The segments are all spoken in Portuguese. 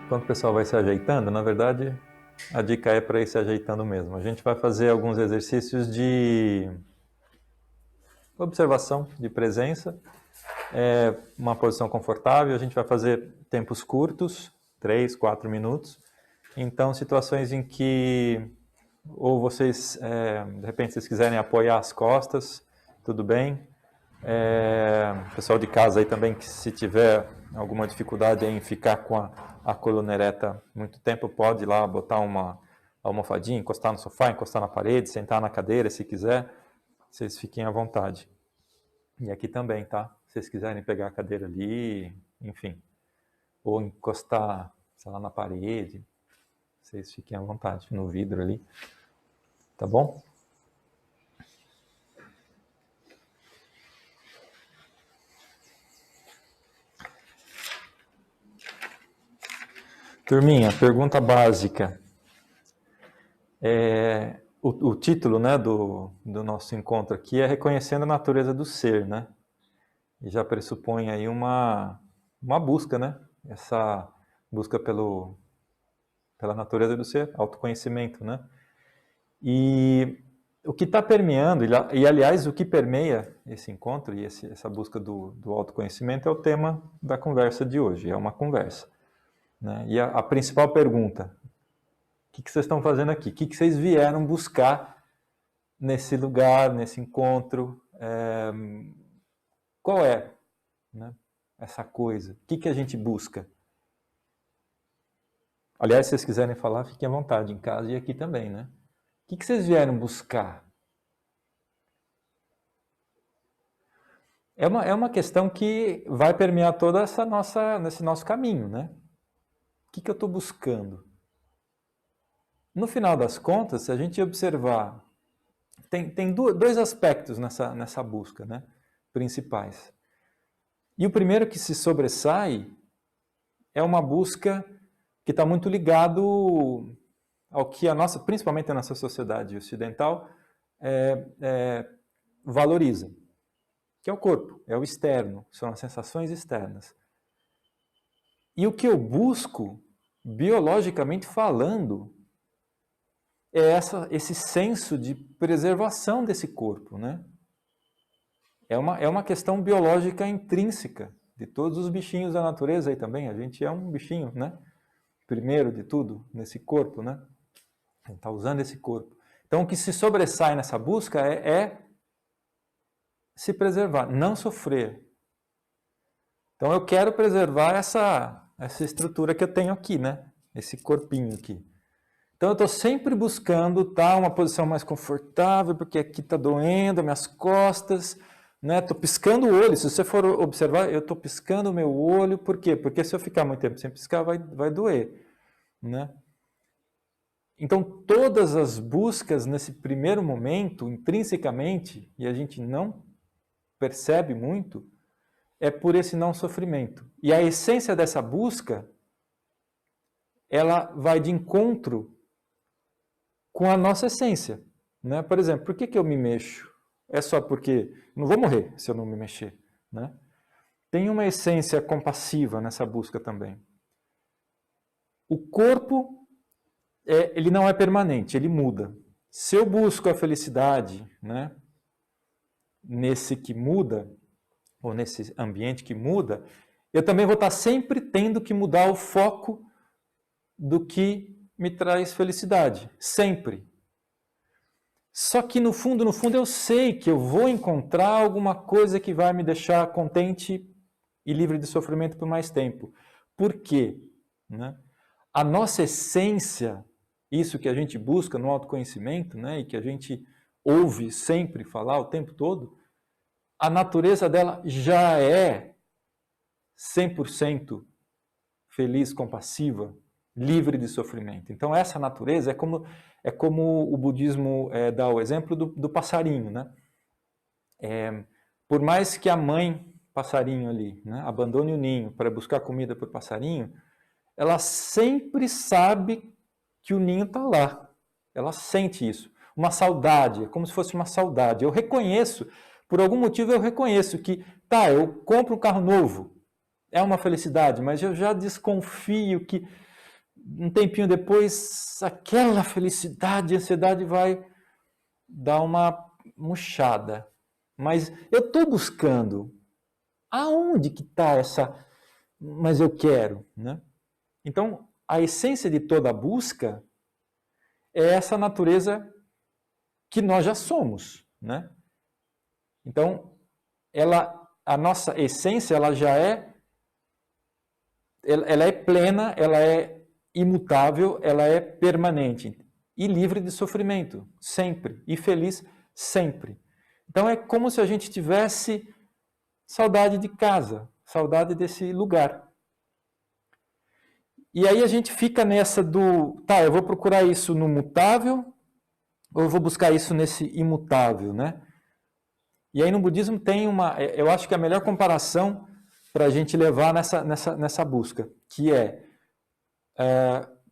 Enquanto o pessoal vai se ajeitando, na verdade, a dica é para ir se ajeitando mesmo. A gente vai fazer alguns exercícios de observação, de presença, uma posição confortável. A gente vai fazer tempos curtos, 3, 4 minutos. Então, situações em que ou vocês, de repente, vocês quiserem apoiar as costas, tudo bem. Pessoal de casa aí também, que se tiver alguma dificuldade em ficar com a coluna ereta muito tempo, pode ir lá botar uma almofadinha, encostar no sofá, encostar na parede, sentar na cadeira, se quiser, vocês fiquem à vontade. E aqui também, tá? Se vocês quiserem pegar a cadeira ali, enfim, ou encostar, sei lá, na parede, vocês fiquem à vontade, no vidro ali, tá bom? Turminha, pergunta básica. O título, né, do nosso encontro aqui é Reconhecendo a Natureza do Ser, né? E já pressupõe aí uma busca, né? Essa busca pela natureza do ser, autoconhecimento, né? E o que está permeando, e aliás, o que permeia esse encontro e essa busca do autoconhecimento é o tema da conversa de hoje, é uma conversa. Né? E a principal pergunta, o que vocês estão fazendo aqui? O que vocês vieram buscar nesse lugar, nesse encontro? Qual é, né, essa coisa? O que a gente busca? Aliás, se vocês quiserem falar, fiquem à vontade, em casa e aqui também, né? O que vocês vieram buscar? É uma questão que vai permear toda esse nosso caminho, né? O que eu estou buscando? No final das contas, se a gente observar, tem dois aspectos nessa busca, né, principais. E o primeiro que se sobressai é uma busca que está muito ligado ao que principalmente a nossa sociedade ocidental, valoriza, que é o corpo, é o externo, são as sensações externas. E o que eu busco, biologicamente falando, é esse senso de preservação desse corpo, né? É uma questão biológica intrínseca de todos os bichinhos da natureza aí também. A gente é um bichinho, né? Primeiro de tudo, nesse corpo, né? A gente está usando esse corpo. Então, o que se sobressai nessa busca é se preservar, não sofrer. Então, eu quero preservar essa estrutura que eu tenho aqui, né? Esse corpinho aqui. Então, eu estou sempre buscando uma posição mais confortável, porque aqui está doendo, minhas costas, né? Estou piscando o olho. Se você for observar, eu estou piscando o meu olho. Por quê? Porque se eu ficar muito tempo sem piscar, vai doer, né? Então, todas as buscas nesse primeiro momento, intrinsecamente, e a gente não percebe muito, é por esse não sofrimento. E a essência dessa busca, ela vai de encontro com a nossa essência, né? Por exemplo, por que eu me mexo? É só porque não vou morrer se eu não me mexer, né? Tem uma essência compassiva nessa busca também. O corpo, ele não é permanente, ele muda. Se eu busco a felicidade, né, nesse que muda, ou nesse ambiente que muda, eu também vou estar sempre tendo que mudar o foco do que me traz felicidade, sempre. Só que no fundo, eu sei que eu vou encontrar alguma coisa que vai me deixar contente e livre de sofrimento por mais tempo. Por quê? Né? A nossa essência, isso que a gente busca no autoconhecimento, né, e que a gente ouve sempre falar o tempo todo, a natureza dela já é 100% feliz, compassiva, livre de sofrimento. Então, essa natureza é como o budismo dá o exemplo do passarinho, né? Por mais que a mãe passarinho ali, né, abandone o ninho para buscar comida para o passarinho, ela sempre sabe que o ninho está lá. Ela sente isso. Uma saudade, é como se fosse uma saudade. Eu reconheço, por algum motivo eu reconheço que, eu compro um carro novo, é uma felicidade, mas eu já desconfio que um tempinho depois, aquela felicidade e ansiedade vai dar uma murchada. Mas eu estou buscando. Aonde que está essa... Mas eu quero, né? Então, a essência de toda busca é essa natureza que nós já somos, né? Então, a nossa essência, ela já ela é plena, ela é imutável, ela é permanente e livre de sofrimento, sempre, e feliz sempre. Então, é como se a gente tivesse saudade de casa, saudade desse lugar. E aí a gente fica nessa tá, eu vou procurar isso no mutável ou eu vou buscar isso nesse imutável, né? E aí no budismo tem eu acho que a melhor comparação para a gente levar nessa busca, que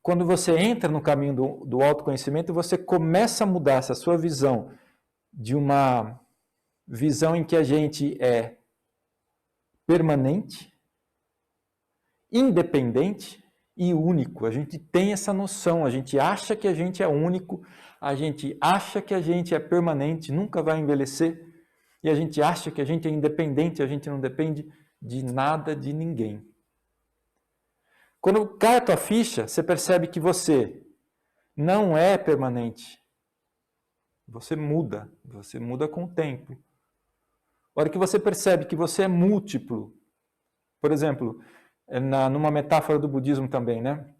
quando você entra no caminho do autoconhecimento, você começa a mudar essa sua visão de uma visão em que a gente é permanente, independente e único. A gente tem essa noção, a gente acha que a gente é único, a gente acha que a gente é permanente, nunca vai envelhecer, e a gente acha que a gente é independente, a gente não depende de nada, de ninguém. Quando cai a tua ficha, você percebe que você não é permanente. Você muda com o tempo. A hora que você percebe que você é múltiplo, por exemplo, numa metáfora do budismo também, né?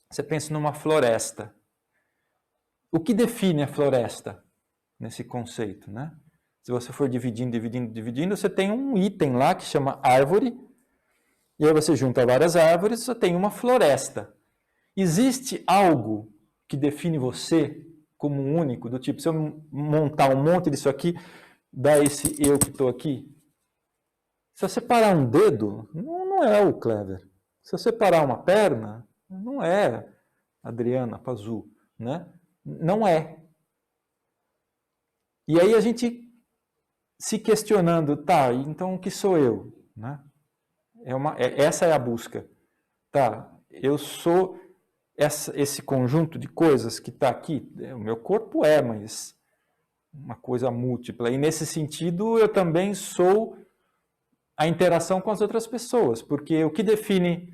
Você pensa numa floresta. O que define a floresta nesse conceito, né? Se você for dividindo, você tem um item lá que chama árvore, e aí você junta várias árvores, você tem uma floresta. Existe algo que define você como único, do tipo, se eu montar um monte disso aqui, dá esse eu que estou aqui? Se eu separar um dedo, não é o Clever. Se eu separar uma perna, não é Adriana Pazu, né? Não é. E aí a gente se questionando, tá, então o que sou eu? Né? Essa é a busca. Tá, eu sou esse conjunto de coisas que está aqui. O meu corpo mas uma coisa múltipla. E nesse sentido, eu também sou a interação com as outras pessoas, porque o que define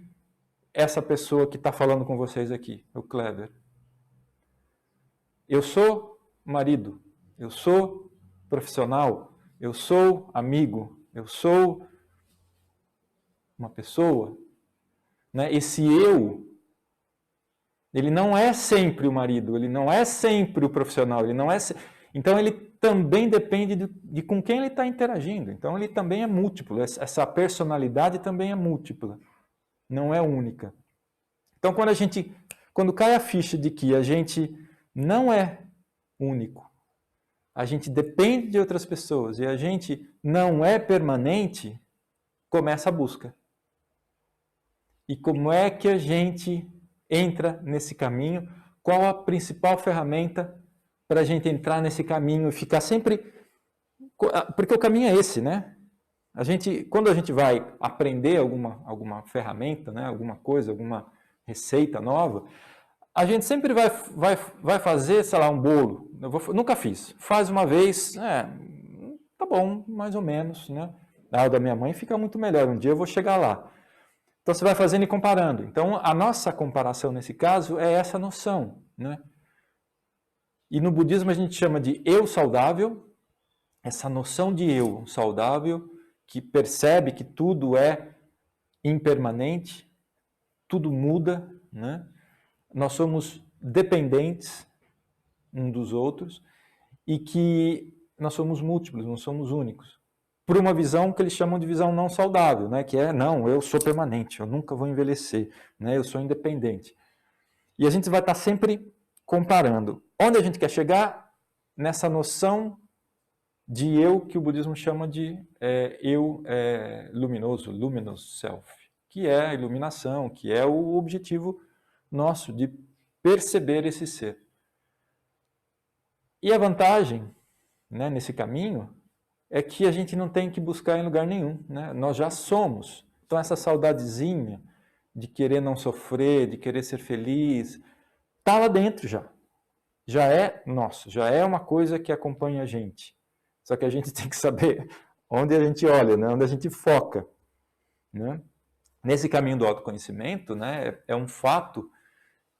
essa pessoa que está falando com vocês aqui, o Clever? Eu sou marido, eu sou profissional, eu sou amigo, eu sou uma pessoa, né? Esse eu, ele não é sempre o marido, ele não é sempre o profissional, ele não é. Então ele também depende de com quem ele está interagindo. Então ele também é múltiplo. Essa personalidade também é múltipla, não é única. Então quando cai a ficha de que a gente não é único, a gente depende de outras pessoas e a gente não é permanente, começa a busca. E como é que a gente entra nesse caminho? Qual a principal ferramenta para a gente entrar nesse caminho e ficar sempre... Porque o caminho é esse, né? Quando a gente vai aprender alguma ferramenta, né? Alguma coisa, alguma receita nova, a gente sempre vai fazer, sei lá, um bolo. Nunca fiz. Faz uma vez, tá bom, mais ou menos, né? O da minha mãe fica muito melhor. Um dia eu vou chegar lá. Então você vai fazendo e comparando. Então a nossa comparação nesse caso é essa noção, né? E no budismo a gente chama de eu saudável, essa noção de eu saudável que percebe que tudo é impermanente, tudo muda, né? Nós somos dependentes uns dos outros e que nós somos múltiplos, não somos únicos. Por uma visão que eles chamam de visão não saudável, né? Que é, não, eu sou permanente, eu nunca vou envelhecer, né? Eu sou independente. E a gente vai estar sempre comparando. Onde a gente quer chegar? Nessa noção de eu que o budismo chama de eu luminoso, luminous self, que é a iluminação, que é o objetivo nosso de perceber esse ser. E a vantagem, né, nesse caminho é que a gente não tem que buscar em lugar nenhum, né? Nós já somos. Então essa saudadezinha de querer não sofrer, de querer ser feliz, está lá dentro já. Já é nosso, já é uma coisa que acompanha a gente. Só que a gente tem que saber onde a gente olha, né? Onde a gente foca. Né? Nesse caminho do autoconhecimento, né, é um fato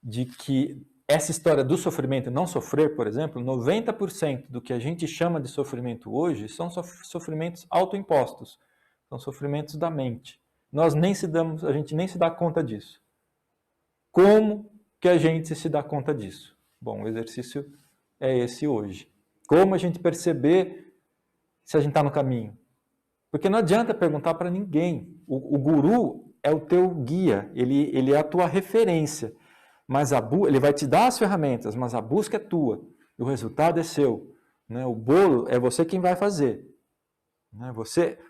de que essa história do sofrimento e não sofrer, por exemplo, 90% do que a gente chama de sofrimento hoje são sofrimentos autoimpostos, são sofrimentos da mente. A gente nem se dá conta disso. Como que a gente se dá conta disso? Bom, o exercício é esse hoje. Como a gente perceber se a gente está no caminho? Porque não adianta perguntar para ninguém. O guru é o teu guia, ele é a tua referência. Mas ele vai te dar as ferramentas, mas a busca é tua. E o resultado é seu. Né? O bolo é você quem vai fazer. Né?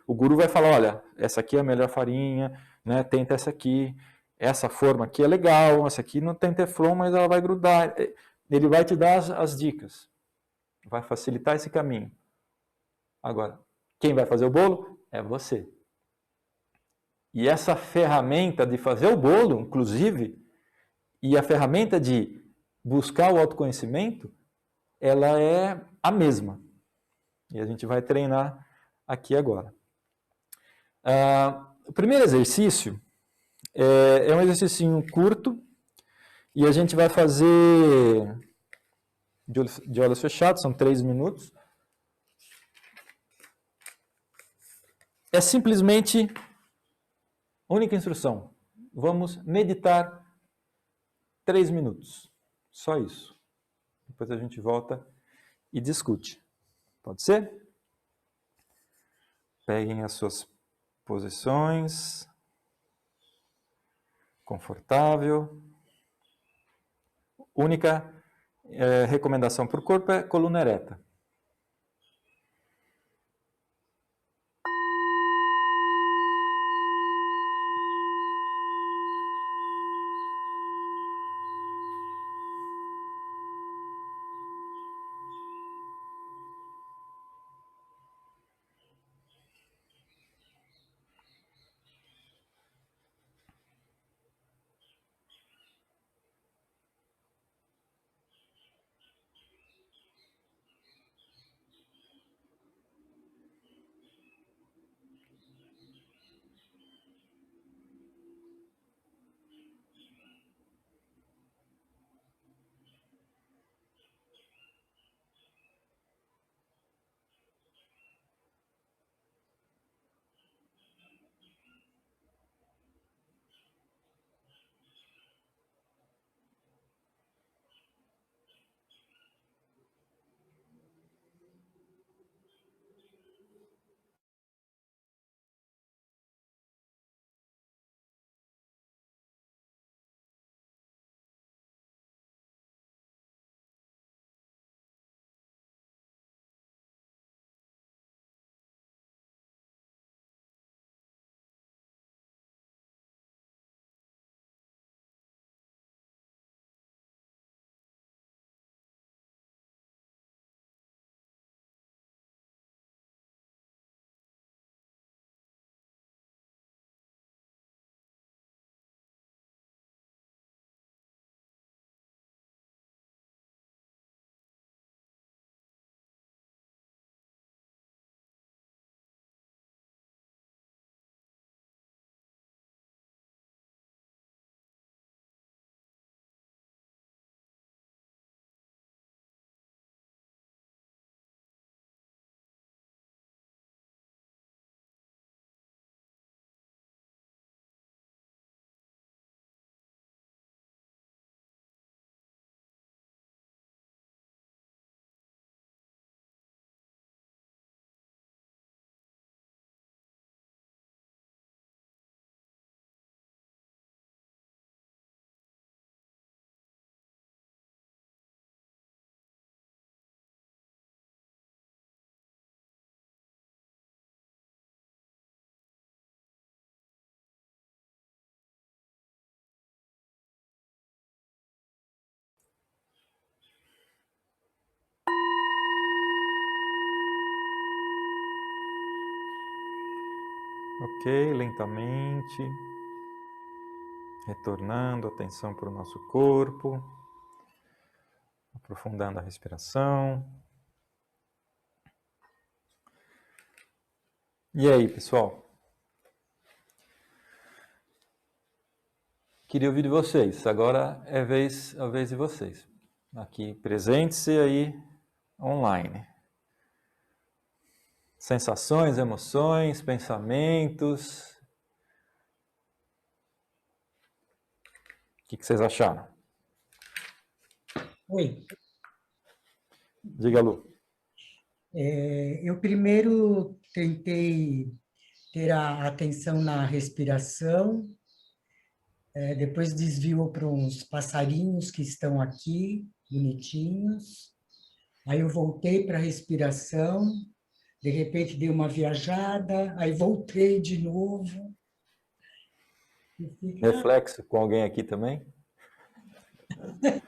O guru vai falar, olha, essa aqui é a melhor farinha, né? Tenta essa aqui, essa forma aqui é legal, essa aqui não tem teflon, mas ela vai grudar. Ele vai te dar as dicas, vai facilitar esse caminho. Agora, quem vai fazer o bolo é você. E essa ferramenta de fazer o bolo, inclusive, e a ferramenta de buscar o autoconhecimento, ela é a mesma. E a gente vai treinar aqui agora. O primeiro exercício é um exercício curto e a gente vai fazer de olhos fechados, são 3 minutos. É simplesmente única instrução. Vamos meditar 3 minutos. Só isso. Depois a gente volta e discute. Pode ser? Peguem as suas posições. Confortável. Única recomendação para o corpo é coluna ereta. Ok, lentamente. Retornando a atenção para o nosso corpo, aprofundando a respiração. E aí, pessoal? Queria ouvir de vocês. Agora é a vez de vocês. Aqui presentes e aí online. Sensações, emoções, pensamentos. O que vocês acharam? Oi. Diga, Lu. Eu primeiro tentei ter a atenção na respiração, depois desvio para uns passarinhos que estão aqui, bonitinhos. Aí eu voltei para a respiração, de repente dei uma viajada, aí voltei de novo. E fica... Reflexo com alguém aqui também? Para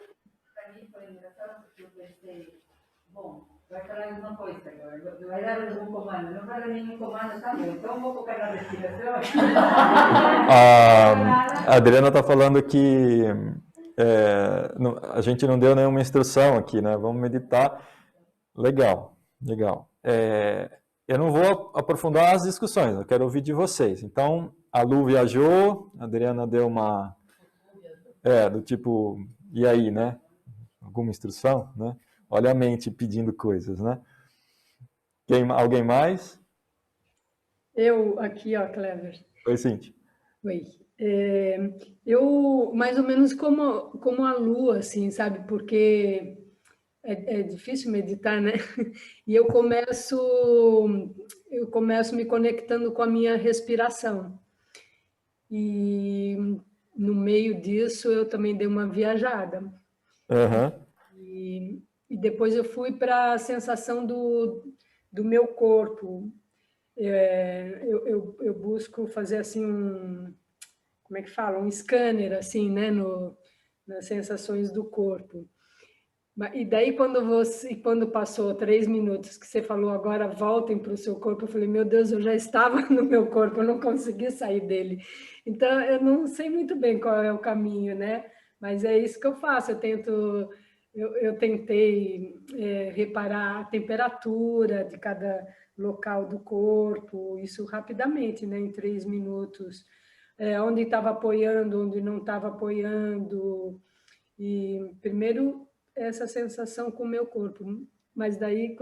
mim foi engraçado porque eu pensei, bom, vai falar alguma coisa agora, vai dar algum comando, não vai dar nenhum comando, tá bom, então vou focar na respiração. A Adriana está falando que a gente não deu nenhuma instrução aqui, né? Vamos meditar. Legal, legal. Eu não vou aprofundar as discussões, eu quero ouvir de vocês. Então, a Lu viajou, a Adriana deu uma... do tipo, e aí, né? Alguma instrução, né? Olha a mente pedindo coisas, né? Alguém mais? Eu aqui, ó, Clever. Oi, Cintia. Oi. Eu, mais ou menos como a Lua, assim, sabe? Porque é difícil meditar, né? E eu começo me conectando com a minha respiração. E no meio disso eu também dei uma viajada. Uhum. E depois eu fui para a sensação do meu corpo. Eu busco fazer assim como é que fala? Um scanner, assim, né? Nas sensações do corpo. E daí, quando passou 3 minutos que você falou, agora voltem para o seu corpo, eu falei, meu Deus, eu já estava no meu corpo, eu não consegui sair dele. Então, eu não sei muito bem qual é o caminho, né? Mas é isso que eu faço, eu tentei reparar a temperatura de cada local do corpo, isso rapidamente, né? Em 3 minutos. Onde estava apoiando, onde não estava apoiando. E primeiro essa sensação com o meu corpo, mas daí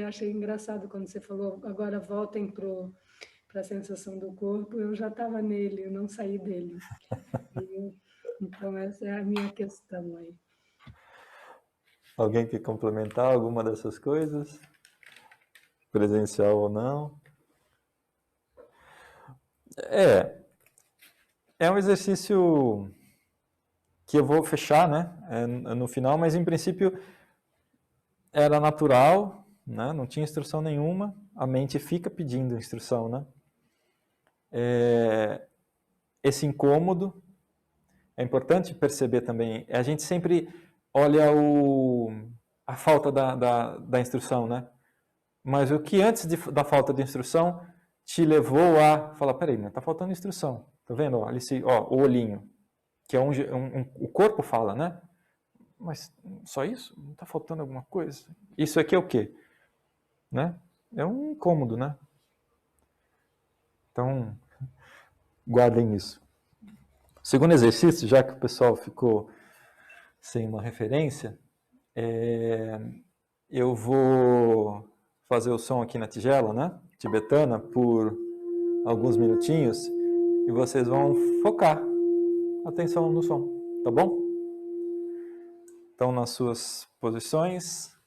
achei engraçado quando você falou, agora voltem para a sensação do corpo, eu já estava nele, eu não saí dele. Então essa é a minha questão aí. Alguém quer complementar alguma dessas coisas? Presencial ou não? É um exercício que eu vou fechar, né? No final, mas em princípio era natural, né? Não tinha instrução nenhuma. A mente fica pedindo instrução, né? Esse incômodo é importante perceber também. A gente sempre olha a falta da instrução, né? Mas o que antes da falta de instrução te levou a falar, peraí, mas tá faltando instrução. Tá vendo? Olha o olhinho, que é o corpo fala, né? Mas só isso? Não tá faltando alguma coisa? Isso aqui é o quê? Né? É um incômodo, né? Então, guardem isso. Segundo exercício, já que o pessoal ficou sem uma referência, eu vou fazer o som aqui na tigela, né? Tibetana, por alguns minutinhos, e vocês vão focar a atenção no som, tá bom? Então, nas suas posições.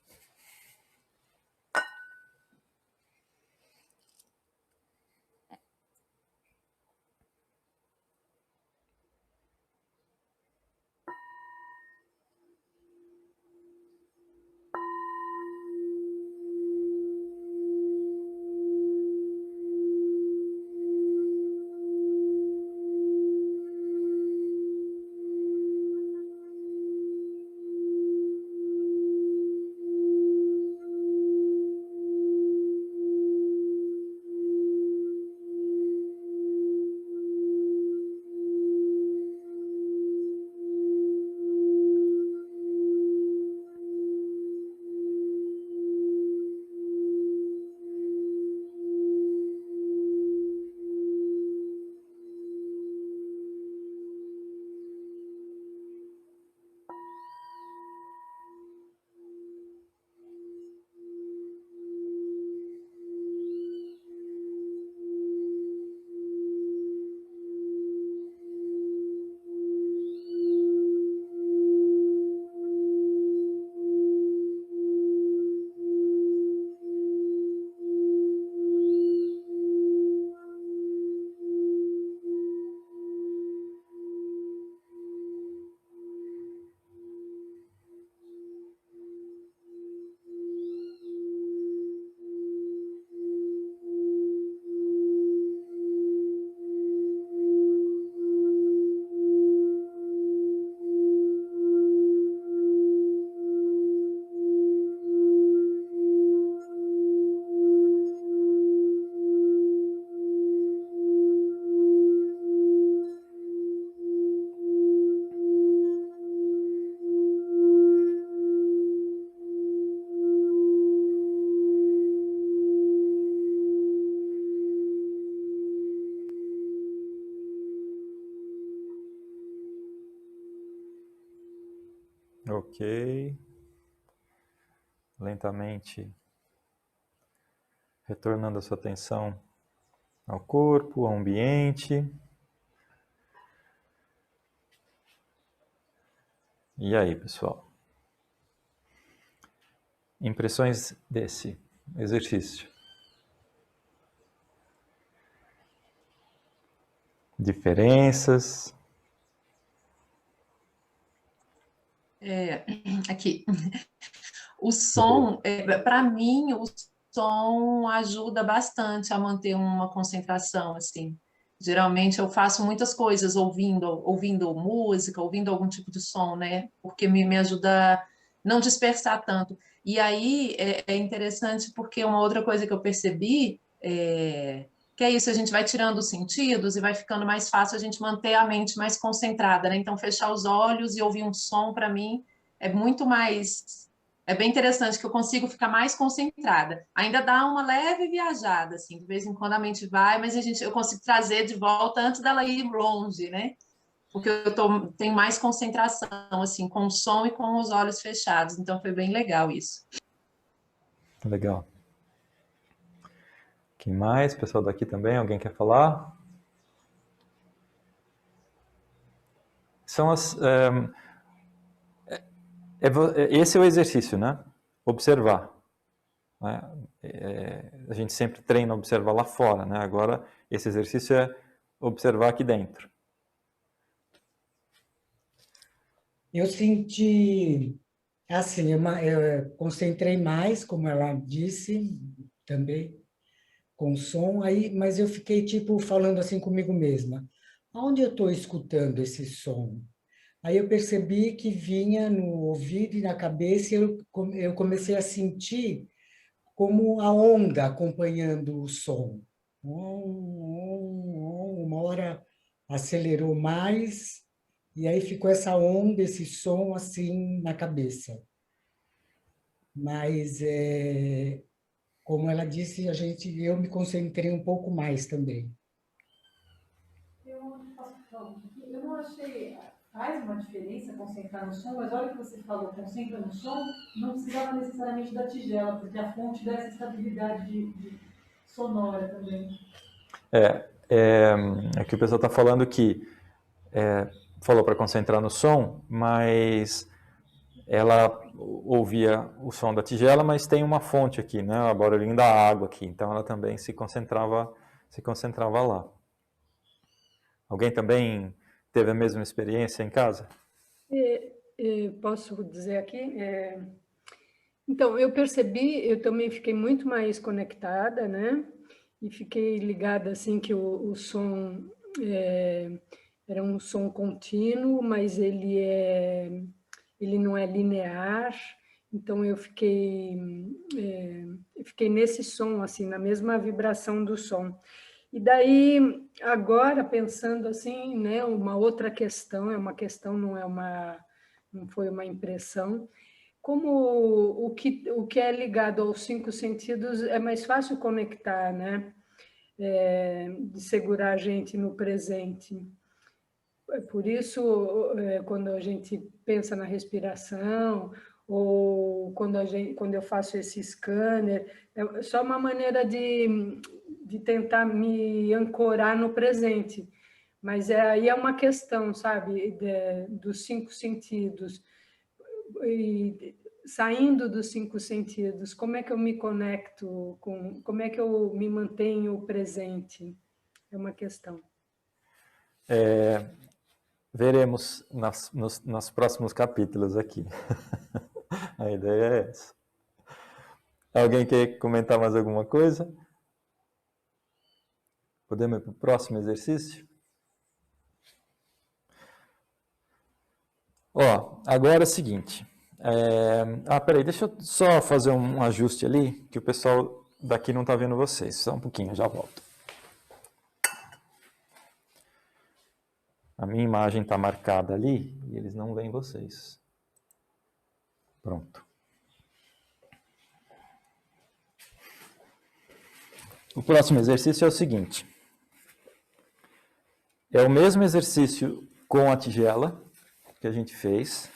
Ok. Lentamente retornando a sua atenção ao corpo, ao ambiente. E aí, pessoal? Impressões desse exercício? Diferenças? Aqui. O som, para mim, o som ajuda bastante a manter uma concentração, assim. Geralmente eu faço muitas coisas ouvindo música, ouvindo algum tipo de som, né? Porque me ajuda a não dispersar tanto. E aí é interessante porque uma outra coisa que eu percebi que é isso, a gente vai tirando os sentidos e vai ficando mais fácil a gente manter a mente mais concentrada, né? Então, fechar os olhos e ouvir um som, para mim, é muito mais... É bem interessante que eu consigo ficar mais concentrada. Ainda dá uma leve viajada, assim, de vez em quando a mente vai, mas eu consigo trazer de volta antes dela ir longe, né? Porque tenho mais concentração, assim, com o som e com os olhos fechados. Então, foi bem legal isso. Legal. Quem mais? Pessoal daqui também, alguém quer falar? São esse é o exercício, né? Observar. Né? A gente sempre treina observar lá fora, né? Agora, esse exercício é observar aqui dentro. Eu senti, assim, eu concentrei mais, como ela disse, também, com som, aí, mas eu fiquei, tipo, falando assim comigo mesma. Onde eu estou escutando esse som? Aí eu percebi que vinha no ouvido e na cabeça, e eu comecei a sentir como a onda acompanhando o som. Uma hora acelerou mais, e aí ficou essa onda, esse som assim na cabeça. Mas, como ela disse, eu me concentrei um pouco mais também. Eu não achei, faz uma diferença concentrar no som, mas olha que você falou, concentra no som, não precisava necessariamente da tigela, porque a fonte dá essa estabilidade sonora também. Aqui o pessoal está falando que falou para concentrar no som, mas ela ouvia o som da tigela, mas tem uma fonte aqui, né? O barulhinho da água aqui, então ela também se concentrava lá. Alguém também teve a mesma experiência em casa? Posso dizer aqui? Então, eu percebi, eu também fiquei muito mais conectada, né? E fiquei ligada, assim, que o som era um som contínuo, mas ele não é linear. Então, eu fiquei nesse som, assim, na mesma vibração do som. E daí, agora, pensando assim, né, uma outra questão, não foi uma impressão, como o que é ligado aos 5 sentidos é mais fácil conectar, né? De segurar a gente no presente. Por isso, quando a gente pensa na respiração, ou quando eu faço esse scanner, é só uma maneira de tentar me ancorar no presente. Mas aí é uma questão, sabe, dos 5 sentidos. E saindo dos 5 sentidos, como é que eu me conecto como é que eu me mantenho presente? É uma questão. Veremos nos próximos capítulos aqui. A ideia é essa. Alguém quer comentar mais alguma coisa? Podemos ir para o próximo exercício? Agora é o seguinte. Peraí, deixa eu só fazer um ajuste ali, que o pessoal daqui não está vendo vocês. Só um pouquinho, já volto. A minha imagem está marcada ali e eles não veem vocês. Pronto. O próximo exercício é o seguinte. É o mesmo exercício com a tigela que a gente fez,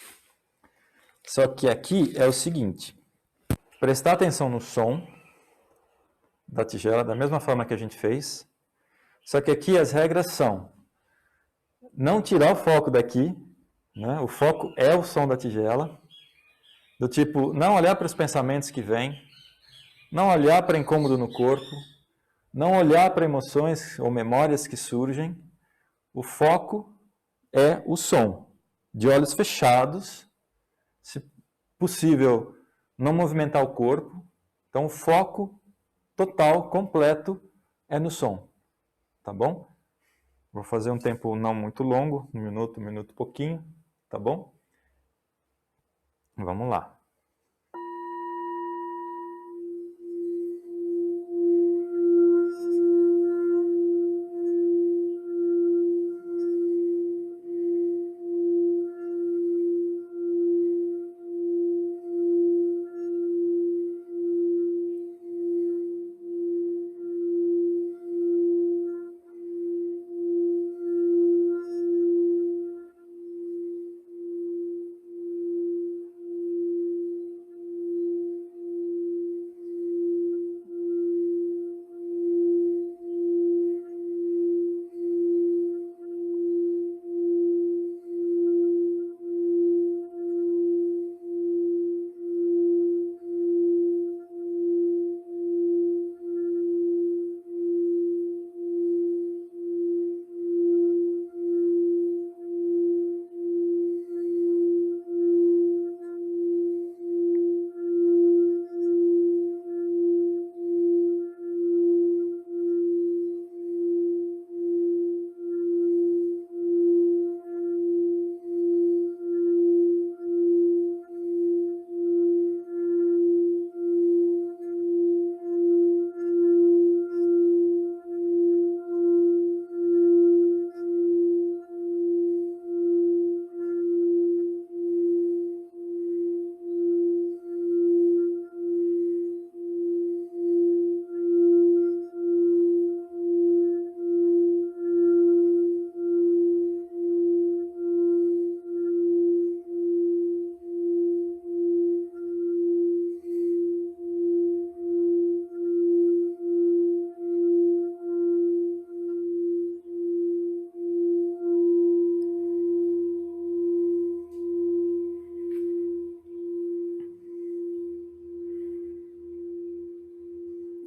Só que aqui é o seguinte, prestar atenção no som da tigela, da mesma forma que a gente fez, só que aqui as regras são não tirar o foco daqui, né? O foco é o som da tigela, do tipo, não olhar para os pensamentos que vêm, não olhar para incômodo no corpo, não olhar para emoções ou memórias que surgem. O foco é o som, de olhos fechados, se possível, não movimentar o corpo. Então, o foco total, completo, é no som, tá bom? Vou fazer um tempo não muito longo, um minuto e pouquinho, tá bom? Vamos lá.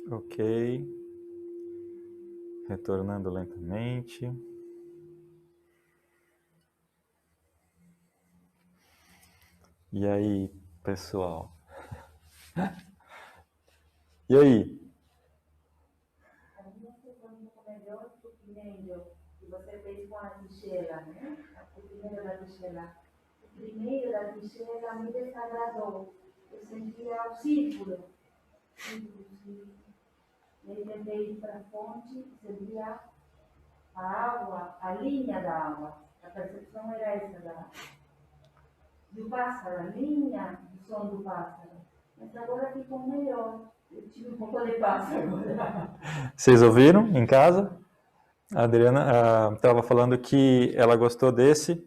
Ok. Retornando lentamente. E aí, pessoal? E aí? A minha foi um pouco melhor que o primeiro que você fez com a tigela, né? O primeiro da tigela. O primeiro da tigela me desagradou. Eu sentia o círculo. Eu tentei ir para a fonte, sentia a água, a linha da água. A percepção era essa do pássaro, a linha do som do pássaro. Mas agora ficou melhor. Eu tive um pouco de paz agora. Vocês ouviram em casa? A Adriana estava falando que ela gostou desse,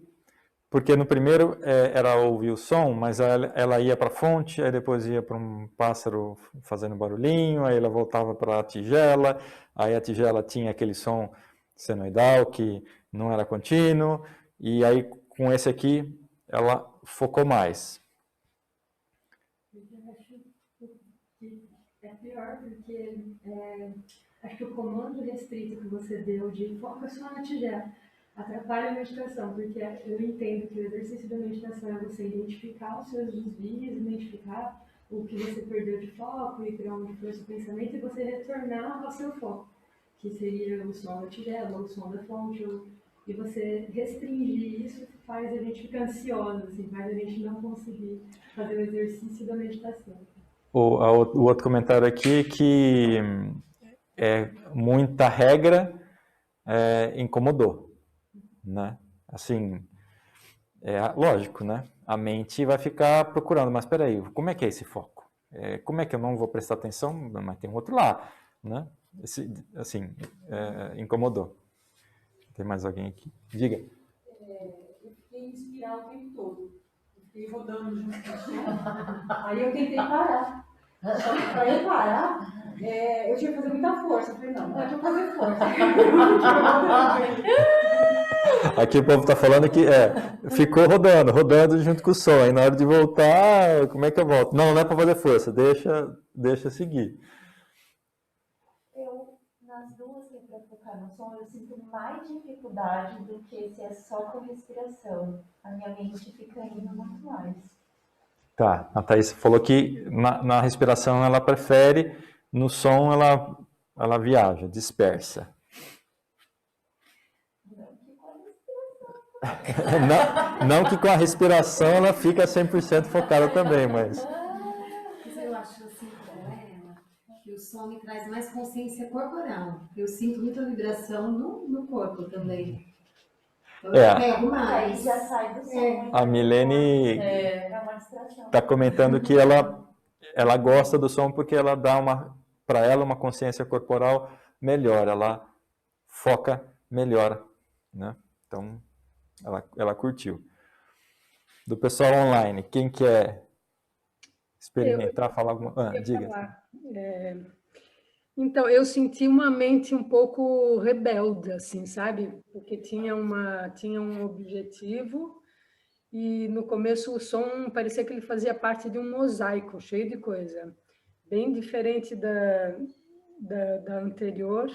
porque no primeiro ela ouvia o som, mas ela ia para a fonte, aí depois ia para um pássaro fazendo barulhinho, aí ela voltava para a tigela, aí a tigela tinha aquele som senoidal que não era contínuo, e aí com esse aqui ela focou mais. Eu acho que é pior, porque acho que o comando restrito que você deu de foca só na tigela atrapalha a meditação, porque eu entendo que o exercício da meditação é você identificar os seus desvios, identificar o que você perdeu de foco e para onde foi o seu pensamento e você retornar ao seu foco, que seria o som da tigela, o som da fonte, e você restringir isso faz a gente ficar ansiosa, assim, faz a gente não conseguir fazer o exercício da meditação. O outro comentário aqui é que muita regra incomodou, né? Assim, lógico, né? A mente vai ficar procurando, mas espera aí, como é que é esse foco? Como é que eu não vou prestar atenção? Mas tem um outro lá, né? Incomodou. Tem mais alguém aqui? Diga. Eu fiquei em espiral o tempo todo. Eu fiquei rodando junto com o som. Aí eu tentei parar. Só que para eu parar, eu tinha que fazer muita força. Eu falei, não é para fazer força. Aqui o povo está falando que ficou rodando junto com o som. Aí na hora de voltar, como é que eu volto? Não é para fazer força, deixa seguir. Nas duas, que é para focar no som, eu sinto mais dificuldade do que se é só com respiração. A minha mente fica indo muito mais. Tá, a Thaís falou que na respiração ela prefere, no som ela viaja, dispersa. Não que com a respiração ela fica 100% focada também, mas... Mas eu acho assim, que o som me traz mais consciência corporal. Eu sinto muita vibração no corpo também. Então eu pego mais. Aí já sai do som. A Milene uma distração. está comentando que ela gosta do som porque ela dá para ela uma consciência corporal melhor, ela foca melhor, né? Então, ela curtiu. Do pessoal online, quem quer experimentar, falar alguma... diga. Então, eu senti uma mente um pouco rebelde, assim, sabe? Porque tinha um objetivo e no começo o som parecia que ele fazia parte de um mosaico cheio de coisa. Bem diferente da anterior,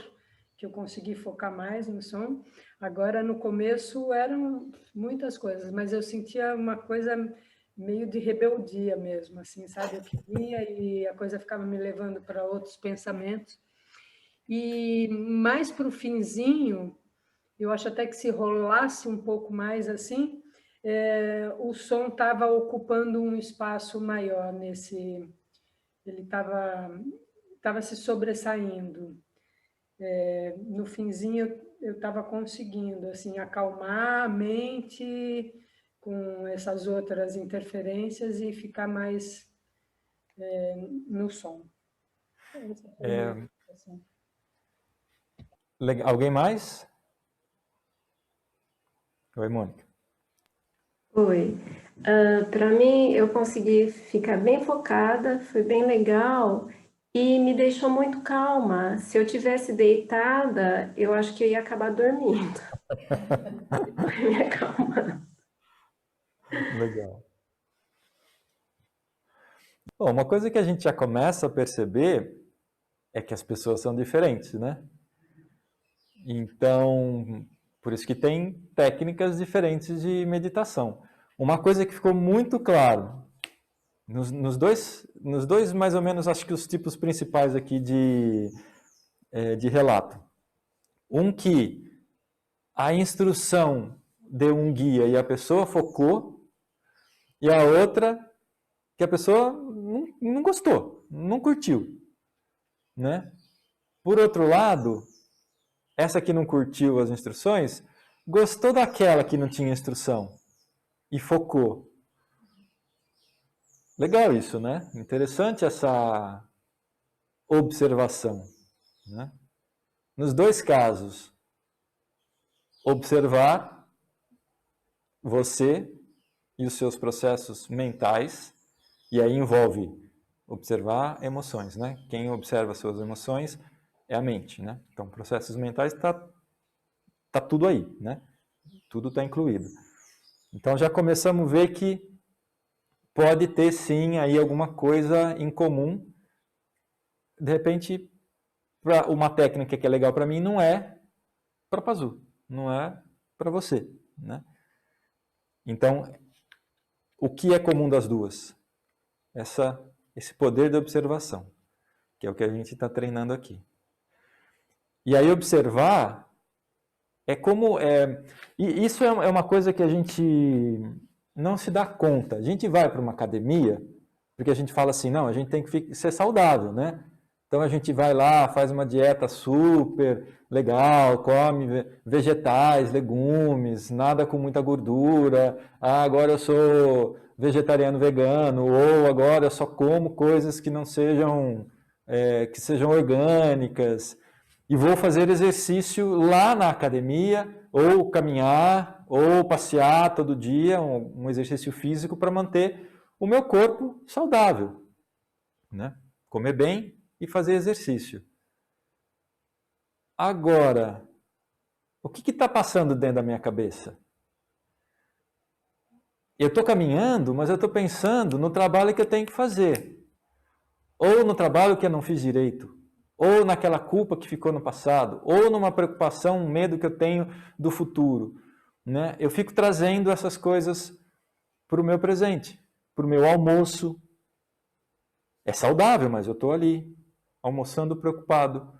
que eu consegui focar mais no som. Agora, no começo, eram muitas coisas, mas eu sentia uma coisa meio de rebeldia mesmo, assim, sabe? Eu queria e a coisa ficava me levando para outros pensamentos. E mais para o finzinho, eu acho até que se rolasse um pouco mais assim, o som estava ocupando um espaço maior nesse... Ele estava se sobressaindo. No finzinho, eu estava conseguindo assim, acalmar a mente com essas outras interferências e ficar mais no som. Alguém mais? Oi, Mônica. Oi. Para mim, eu consegui ficar bem focada, foi bem legal e me deixou muito calma. Se eu tivesse deitada, eu acho que eu ia acabar dormindo. Me acalmando. Legal. Bom, uma coisa que a gente já começa a perceber é que as pessoas são diferentes, né? Então, por isso que tem técnicas diferentes de meditação. Uma coisa que ficou muito claro, nos dois mais ou menos, acho que os tipos principais aqui de relato. Um que a instrução deu um guia e a pessoa focou, e a outra que a pessoa não gostou, não curtiu, né? Por outro lado, essa que não curtiu as instruções, gostou daquela que não tinha instrução e focou. Legal isso, né? Interessante essa observação, né? Nos dois casos, observar você e os seus processos mentais, e aí envolve observar emoções, né? Quem observa suas emoções é a mente, né? Então, processos mentais tá tudo aí, né? Tudo está incluído. Então, já começamos a ver que pode ter, sim, aí alguma coisa em comum. De repente, uma técnica que é legal para mim não é para Pazu, não é para você, né? Então, o que é comum das duas? Esse poder de observação, que é o que a gente está treinando aqui. E aí observar é como... e isso é uma coisa que a gente não se dá conta. A gente vai para uma academia, porque a gente fala assim, não, a gente tem que ser saudável, né? Então a gente vai lá, faz uma dieta super legal, come vegetais, legumes, nada com muita gordura. Ah, agora eu sou vegetariano vegano, ou agora eu só como coisas que não sejam, que sejam orgânicas. E vou fazer exercício lá na academia, ou caminhar, Ou passear todo dia, um exercício físico para manter o meu corpo saudável, né? Comer bem e fazer exercício. Agora, o que está passando dentro da minha cabeça? Eu estou caminhando, mas eu estou pensando no trabalho que eu tenho que fazer. Ou no trabalho que eu não fiz direito. Ou naquela culpa que ficou no passado. Ou numa preocupação, um medo que eu tenho do futuro. Né? Eu fico trazendo essas coisas para o meu presente, para o meu almoço. É saudável, mas eu estou ali, almoçando preocupado.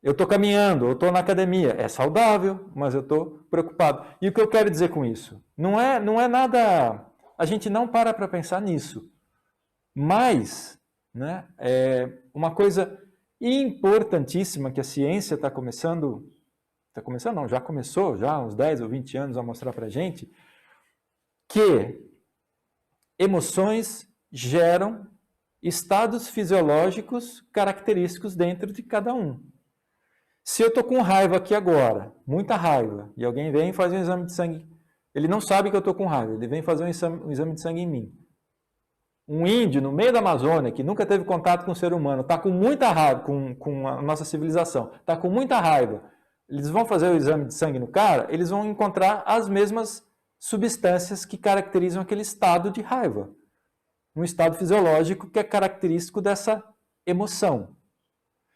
Eu estou caminhando, eu estou na academia. É saudável, mas eu estou preocupado. E o que eu quero dizer com isso? Não é nada... A gente não para pensar nisso. Mas, né, é uma coisa importantíssima que a ciência está começando... Está começando? Não, já começou, já há uns 10 ou 20 anos a mostrar para a gente que emoções geram estados fisiológicos característicos dentro de cada um. Se eu estou com raiva aqui agora, muita raiva, e alguém vem e faz um exame de sangue, ele não sabe que eu estou com raiva, ele vem fazer um exame de sangue em mim. Um índio no meio da Amazônia, que nunca teve contato com o ser humano, está com muita raiva, com a nossa civilização, está com muita raiva, eles vão fazer o exame de sangue no cara, eles vão encontrar as mesmas substâncias que caracterizam aquele estado de raiva. Um estado fisiológico que é característico dessa emoção.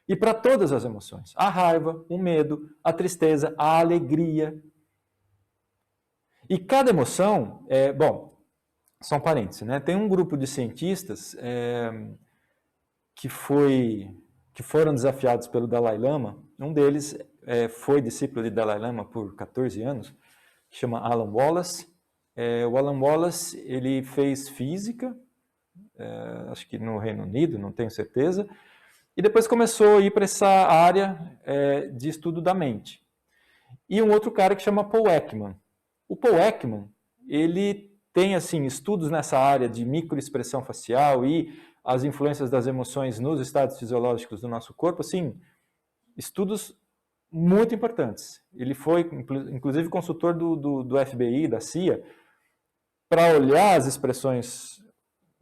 E para todas as emoções. A raiva, o medo, a tristeza, a alegria. E cada emoção, são parênteses, né? Tem um grupo de cientistas que foram desafiados pelo Dalai Lama. Um deles foi discípulo de Dalai Lama por 14 anos, que chama Alan Wallace. O Alan Wallace, ele fez física, acho que no Reino Unido, não tenho certeza, e depois começou a ir para essa área de estudo da mente. E um outro cara que chama Paul Ekman. O Paul Ekman, ele tem assim, estudos nessa área de microexpressão facial e as influências das emoções nos estados fisiológicos do nosso corpo, assim, estudos muito importantes. Ele foi, inclusive, consultor do FBI, da CIA, para olhar as expressões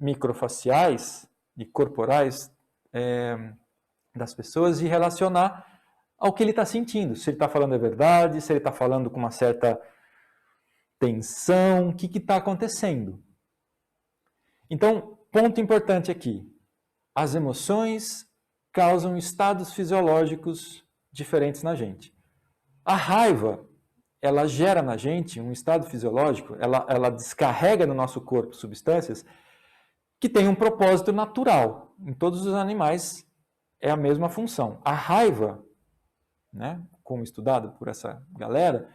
microfaciais e corporais das pessoas e relacionar ao que ele está sentindo. Se ele está falando a verdade, se ele está falando com uma certa tensão, o que está acontecendo. Então, ponto importante aqui. As emoções causam estados fisiológicos diferentes na gente. A raiva, ela gera na gente um estado fisiológico, ela descarrega no nosso corpo substâncias que têm um propósito natural. Em todos os animais é a mesma função. A raiva, né, como estudado por essa galera,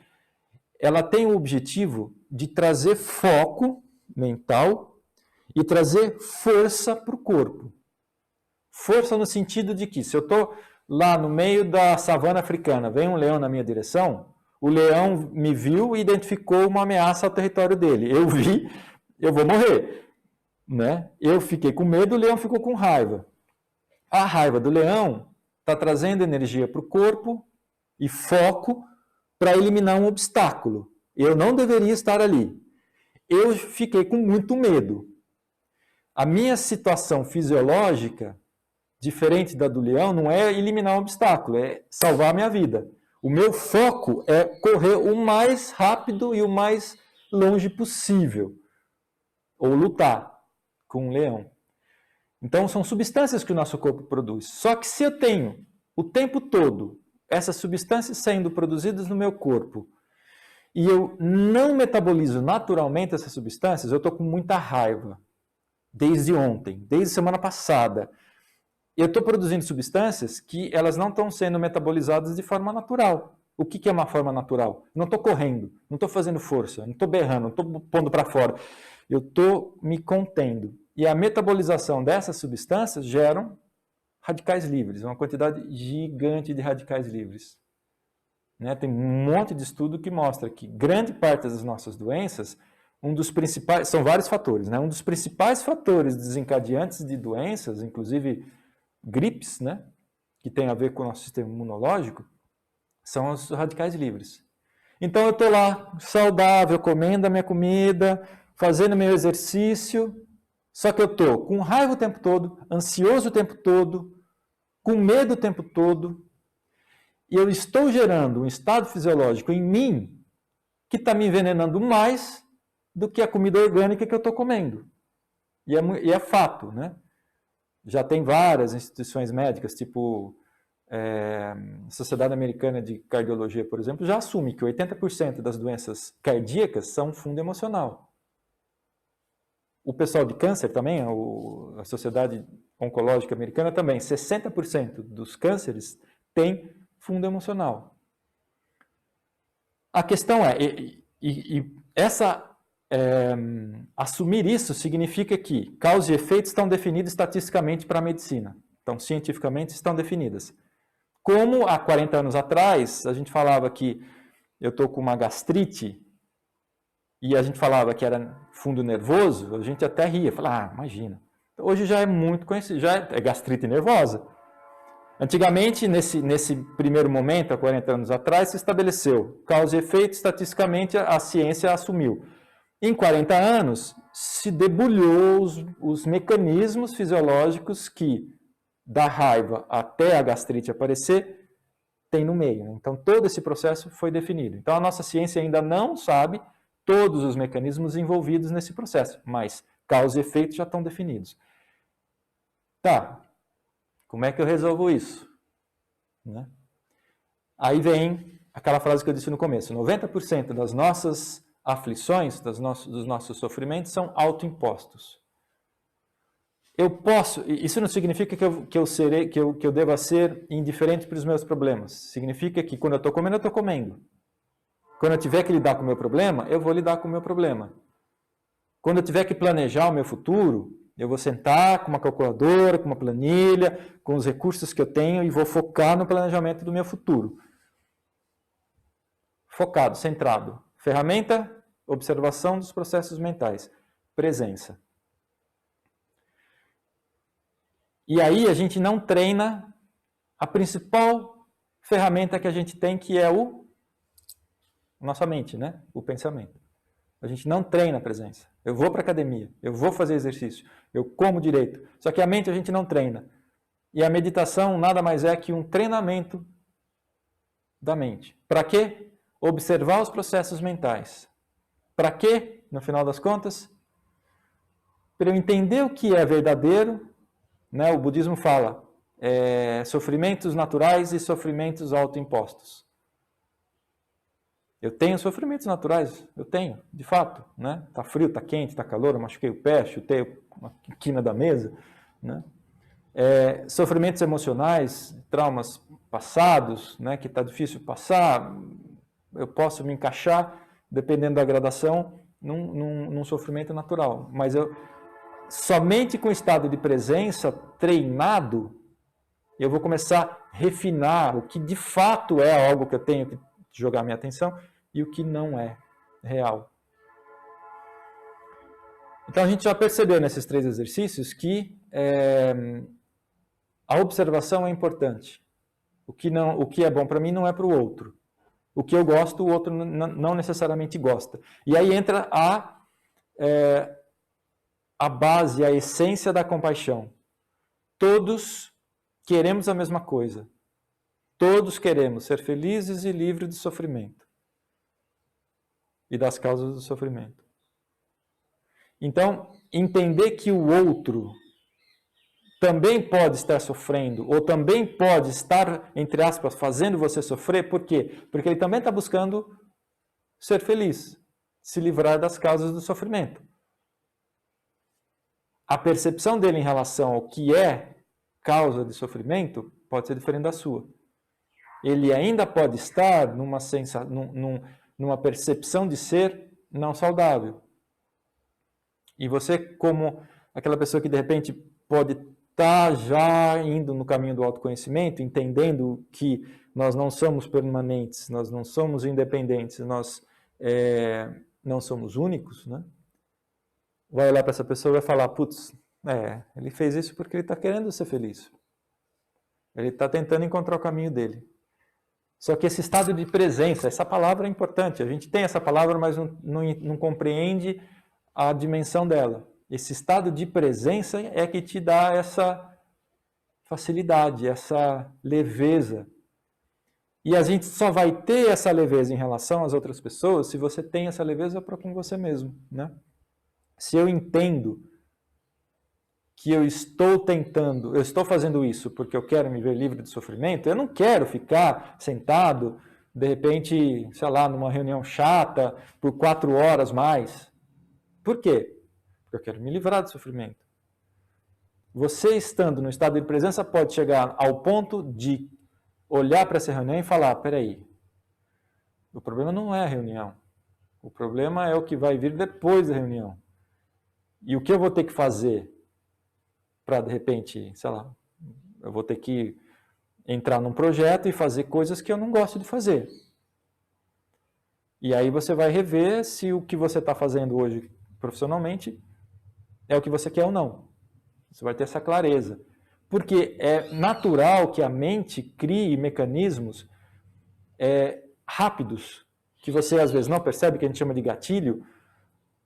ela tem o objetivo de trazer foco mental e trazer força para o corpo. Força no sentido de que, se eu estou lá no meio da savana africana, vem um leão na minha direção, o leão me viu e identificou uma ameaça ao território dele. Eu vi, eu vou morrer. Né? Eu fiquei com medo, o leão ficou com raiva. A raiva do leão está trazendo energia para o corpo e foco para eliminar um obstáculo. Eu não deveria estar ali. Eu fiquei com muito medo. A minha situação fisiológica, diferente da do leão, não é eliminar um obstáculo, é salvar a minha vida. O meu foco é correr o mais rápido e o mais longe possível. Ou lutar com um leão. Então, são substâncias que o nosso corpo produz. Só que se eu tenho o tempo todo essas substâncias sendo produzidas no meu corpo e eu não metabolizo naturalmente essas substâncias, eu estou com muita raiva. Desde ontem, desde semana passada. Eu estou produzindo substâncias que elas não estão sendo metabolizadas de forma natural. O que é uma forma natural? Não estou correndo, não estou fazendo força, não estou berrando, não estou pondo para fora. Eu estou me contendo. E a metabolização dessas substâncias geram radicais livres, uma quantidade gigante de radicais livres. Né? Tem um monte de estudo que mostra que grande parte das nossas doenças, um dos principais, são vários fatores, né? Um dos principais fatores desencadeantes de doenças, inclusive gripes, né? Que tem a ver com o nosso sistema imunológico, são os radicais livres. Então eu estou lá, saudável, comendo a minha comida, fazendo meu exercício, só que eu estou com raiva o tempo todo, ansioso o tempo todo, com medo o tempo todo, e eu estou gerando um estado fisiológico em mim que está me envenenando mais do que a comida orgânica que eu estou comendo. E é fato, né? Já tem várias instituições médicas, tipo a Sociedade Americana de Cardiologia, por exemplo, já assume que 80% das doenças cardíacas são fundo emocional. O pessoal de câncer também, a Sociedade Oncológica Americana também, 60% dos cânceres tem fundo emocional. A questão é, assumir isso significa que causa e efeito estão definidos estatisticamente para a medicina. Então, cientificamente estão definidas. Como há 40 anos atrás, a gente falava que eu estou com uma gastrite e a gente falava que era fundo nervoso, a gente até ria, falava, imagina. Hoje já é muito conhecido, já é gastrite nervosa. Antigamente, nesse primeiro momento, há 40 anos atrás, se estabeleceu causa e efeito, estatisticamente a ciência assumiu. Em 40 anos, se debulhou os mecanismos fisiológicos que, da raiva até a gastrite aparecer, tem no meio. Então, todo esse processo foi definido. Então, a nossa ciência ainda não sabe todos os mecanismos envolvidos nesse processo, mas causa e efeito já estão definidos. Tá, como é que eu resolvo isso? Né? Aí vem aquela frase que eu disse no começo, 90% das nossas aflições, dos nossos sofrimentos são autoimpostos. Eu posso, isso não significa que eu deva ser indiferente para os meus problemas. Significa que quando eu estou comendo, eu estou comendo. Quando eu tiver que lidar com o meu problema, eu vou lidar com o meu problema. Quando eu tiver que planejar o meu futuro, eu vou sentar com uma calculadora, com uma planilha, com os recursos que eu tenho e vou focar no planejamento do meu futuro. Focado, centrado. Ferramenta, observação dos processos mentais. Presença. E aí a gente não treina a principal ferramenta que a gente tem, que é nossa mente, né? O pensamento. A gente não treina a presença. Eu vou para a academia, eu vou fazer exercício, eu como direito. Só que a mente a gente não treina. E a meditação nada mais é que um treinamento da mente. Para quê? Observar os processos mentais. Para quê? No final das contas, para eu entender o que é verdadeiro, né? O budismo fala sofrimentos naturais e sofrimentos autoimpostos. Eu tenho sofrimentos naturais, eu tenho, de fato, né? Tá frio, tá quente, tá calor, eu machuquei o pé, chutei uma quina da mesa, né? Sofrimentos emocionais, traumas passados, né? Que tá difícil passar, eu posso me encaixar, dependendo da gradação, num sofrimento natural. Mas somente com o estado de presença treinado, eu vou começar a refinar o que de fato é algo que eu tenho que jogar minha atenção e o que não é real. Então a gente já percebeu nesses 3 exercícios que a observação é importante. O que é bom para mim não é para o outro. O que eu gosto, o outro não necessariamente gosta. E aí entra a base, a essência da compaixão. Todos queremos a mesma coisa. Todos queremos ser felizes e livres do sofrimento e das causas do sofrimento. Então, entender que o outro também pode estar sofrendo, ou também pode estar, entre aspas, fazendo você sofrer, por quê? Porque ele também está buscando ser feliz, se livrar das causas do sofrimento. A percepção dele em relação ao que é causa de sofrimento pode ser diferente da sua. Ele ainda pode estar numa percepção de ser não saudável. E você, como aquela pessoa que de repente pode estar já indo no caminho do autoconhecimento, entendendo que nós não somos permanentes, nós não somos independentes, nós não somos únicos, né? Vai olhar para essa pessoa e vai falar, putz, ele fez isso porque ele está querendo ser feliz. Ele está tentando encontrar o caminho dele. Só que esse estado de presença, essa palavra é importante. A gente tem essa palavra, mas não compreende a dimensão dela. Esse estado de presença é que te dá essa facilidade, essa leveza. E a gente só vai ter essa leveza em relação às outras pessoas se você tem essa leveza para com você mesmo, né? Se eu entendo que eu estou fazendo isso porque eu quero me ver livre de sofrimento, eu não quero ficar sentado, de repente, sei lá, numa reunião chata por 4 horas mais. Por quê? Porque eu quero me livrar do sofrimento. Você estando no estado de presença pode chegar ao ponto de olhar para essa reunião e falar, peraí, o problema não é a reunião, o problema é o que vai vir depois da reunião. E o que eu vou ter que fazer para, de repente, sei lá, eu vou ter que entrar num projeto e fazer coisas que eu não gosto de fazer. E aí você vai rever se o que você está fazendo hoje profissionalmente é o que você quer ou não. Você vai ter essa clareza. Porque é natural que a mente crie mecanismos rápidos, que você às vezes não percebe, que a gente chama de gatilho,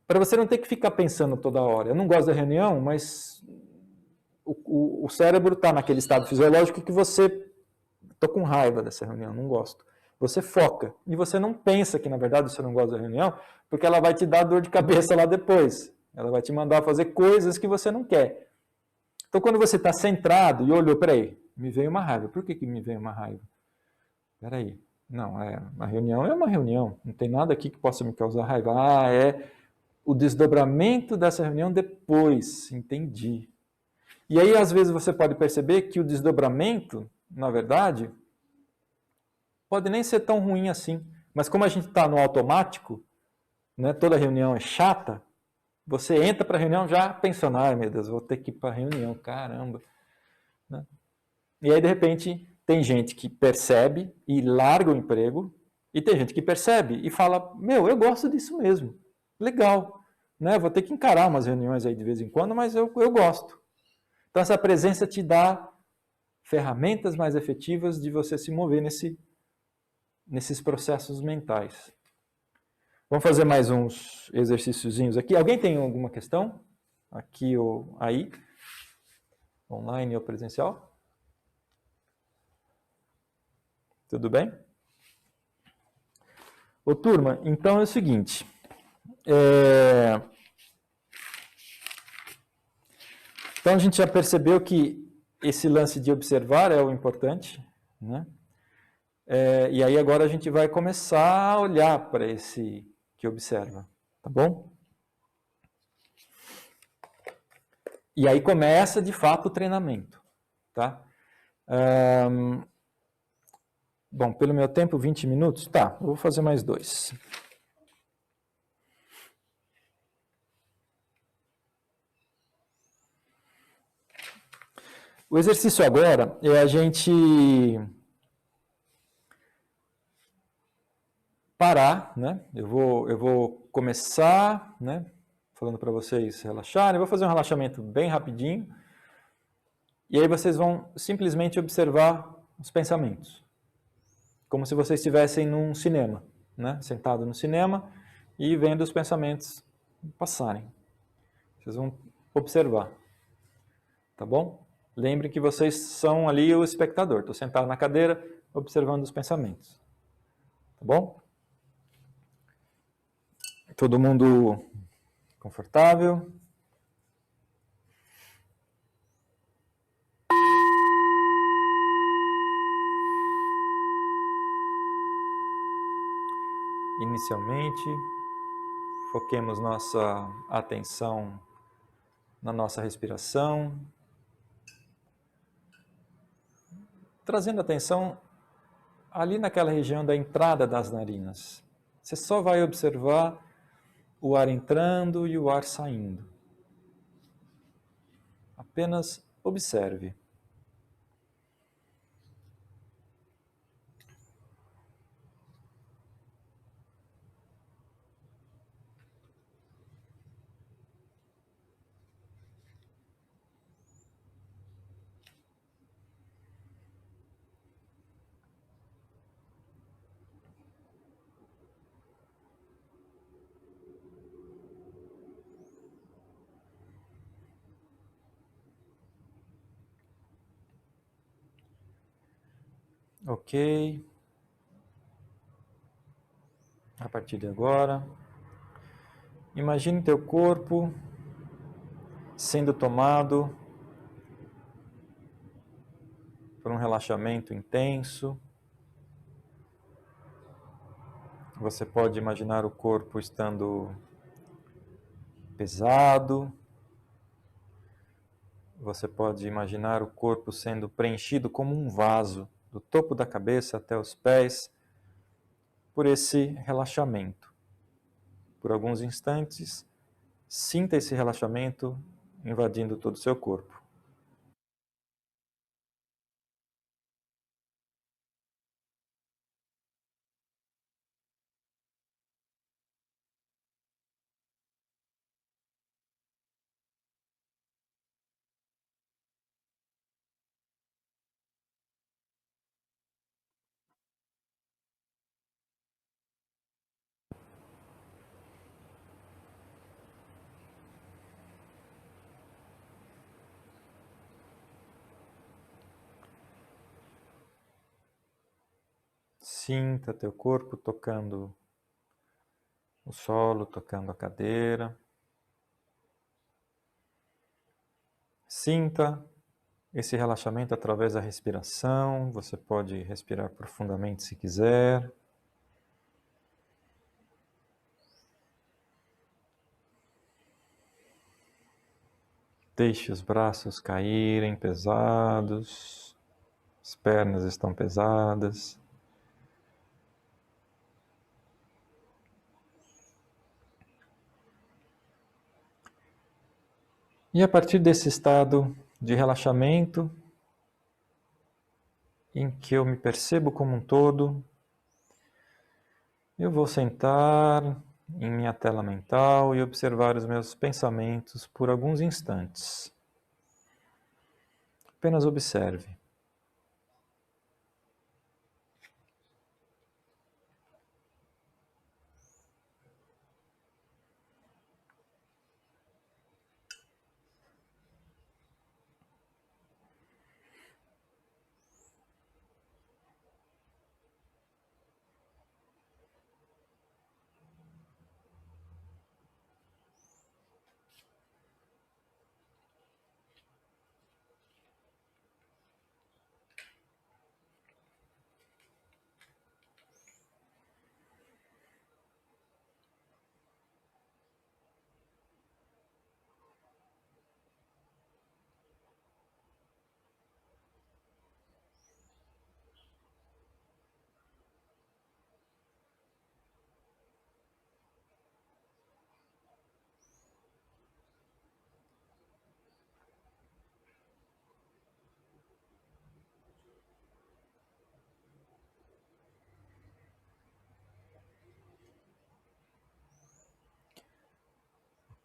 para você não ter que ficar pensando toda hora. Eu não gosto da reunião, mas o cérebro está naquele estado fisiológico que você... Estou com raiva dessa reunião, não gosto. Você foca. E você não pensa que, na verdade, você não gosta da reunião, porque ela vai te dar dor de cabeça lá depois. Ela vai te mandar fazer coisas que você não quer. Então, quando você está centrado e olhou, peraí, me veio uma raiva. Por que me veio uma raiva? Peraí, não, a reunião é uma reunião. Não tem nada aqui que possa me causar raiva. Ah, é o desdobramento dessa reunião depois. Entendi. E aí, às vezes, você pode perceber que o desdobramento, na verdade, pode nem ser tão ruim assim. Mas como a gente está no automático, né, toda reunião é chata, você entra para a reunião já pensando, ai meu Deus, vou ter que ir para a reunião, caramba. Né? E aí, de repente, tem gente que percebe e larga o emprego, e tem gente que percebe e fala, meu, eu gosto disso mesmo, legal. Né? Vou ter que encarar umas reuniões aí de vez em quando, mas eu gosto. Então, essa presença te dá ferramentas mais efetivas de você se mover nesses processos mentais. Vamos fazer mais uns exercíciozinhos aqui. Alguém tem alguma questão? Aqui ou aí? Online ou presencial? Tudo bem? Ô, turma, então é o seguinte. Então a gente já percebeu que esse lance de observar é o importante, né? E aí agora a gente vai começar a olhar para esse que observa, tá bom? E aí começa de fato o treinamento, tá? Bom, pelo meu tempo, 20 minutos? Tá, eu vou fazer mais 2. O exercício agora é a gente parar, né? Eu vou começar, né? Falando para vocês relaxarem. Eu vou fazer um relaxamento bem rapidinho. E aí vocês vão simplesmente observar os pensamentos. Como se vocês estivessem num cinema, né? Sentado no cinema e vendo os pensamentos passarem. Vocês vão observar. Tá bom? Lembrem que vocês são ali o espectador. Estou sentado na cadeira observando os pensamentos. Tá bom? Todo mundo confortável? Inicialmente, foquemos nossa atenção na nossa respiração, trazendo atenção ali naquela região da entrada das narinas. Você só vai observar o ar entrando e o ar saindo. Apenas observe. Ok. A partir de agora, imagine teu corpo sendo tomado por um relaxamento intenso. Você pode imaginar o corpo estando pesado. Você pode imaginar o corpo sendo preenchido como um vaso, do topo da cabeça até os pés, por esse relaxamento. Por alguns instantes, sinta esse relaxamento invadindo todo o seu corpo. Sinta teu corpo tocando o solo, tocando a cadeira. Sinta esse relaxamento através da respiração. Você pode respirar profundamente se quiser. Deixe os braços caírem pesados. As pernas estão pesadas. E a partir desse estado de relaxamento, em que eu me percebo como um todo, eu vou sentar em minha tela mental e observar os meus pensamentos por alguns instantes. Apenas observe.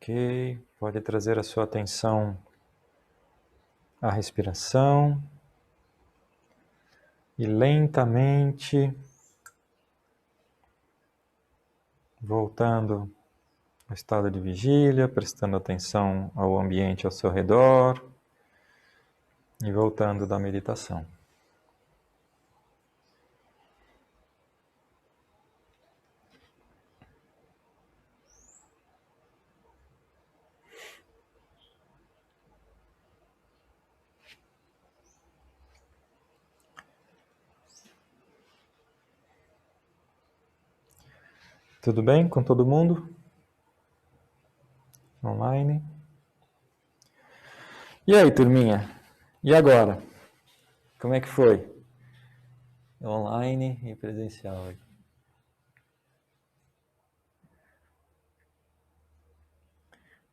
Ok, pode trazer a sua atenção à respiração e lentamente voltando ao estado de vigília, prestando atenção ao ambiente ao seu redor e voltando da meditação. Tudo bem com todo mundo? Online? E aí, turminha? E agora? Como é que foi? Online e presencial.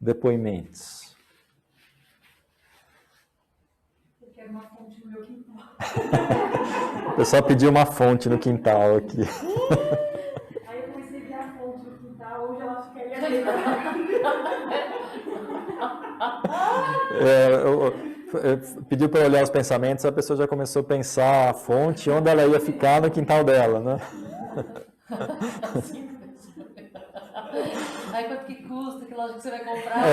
Depoimentos. Eu quero uma fonte no meu quintal. Eu só pedi uma fonte no quintal aqui. Aí eu comecei a ver a fonte no quintal, hoje ela fica ali. Pediu para olhar os pensamentos, a pessoa já começou a pensar a fonte, onde ela ia ficar no quintal dela, né? Aí quanto que custa, que loja que você vai comprar?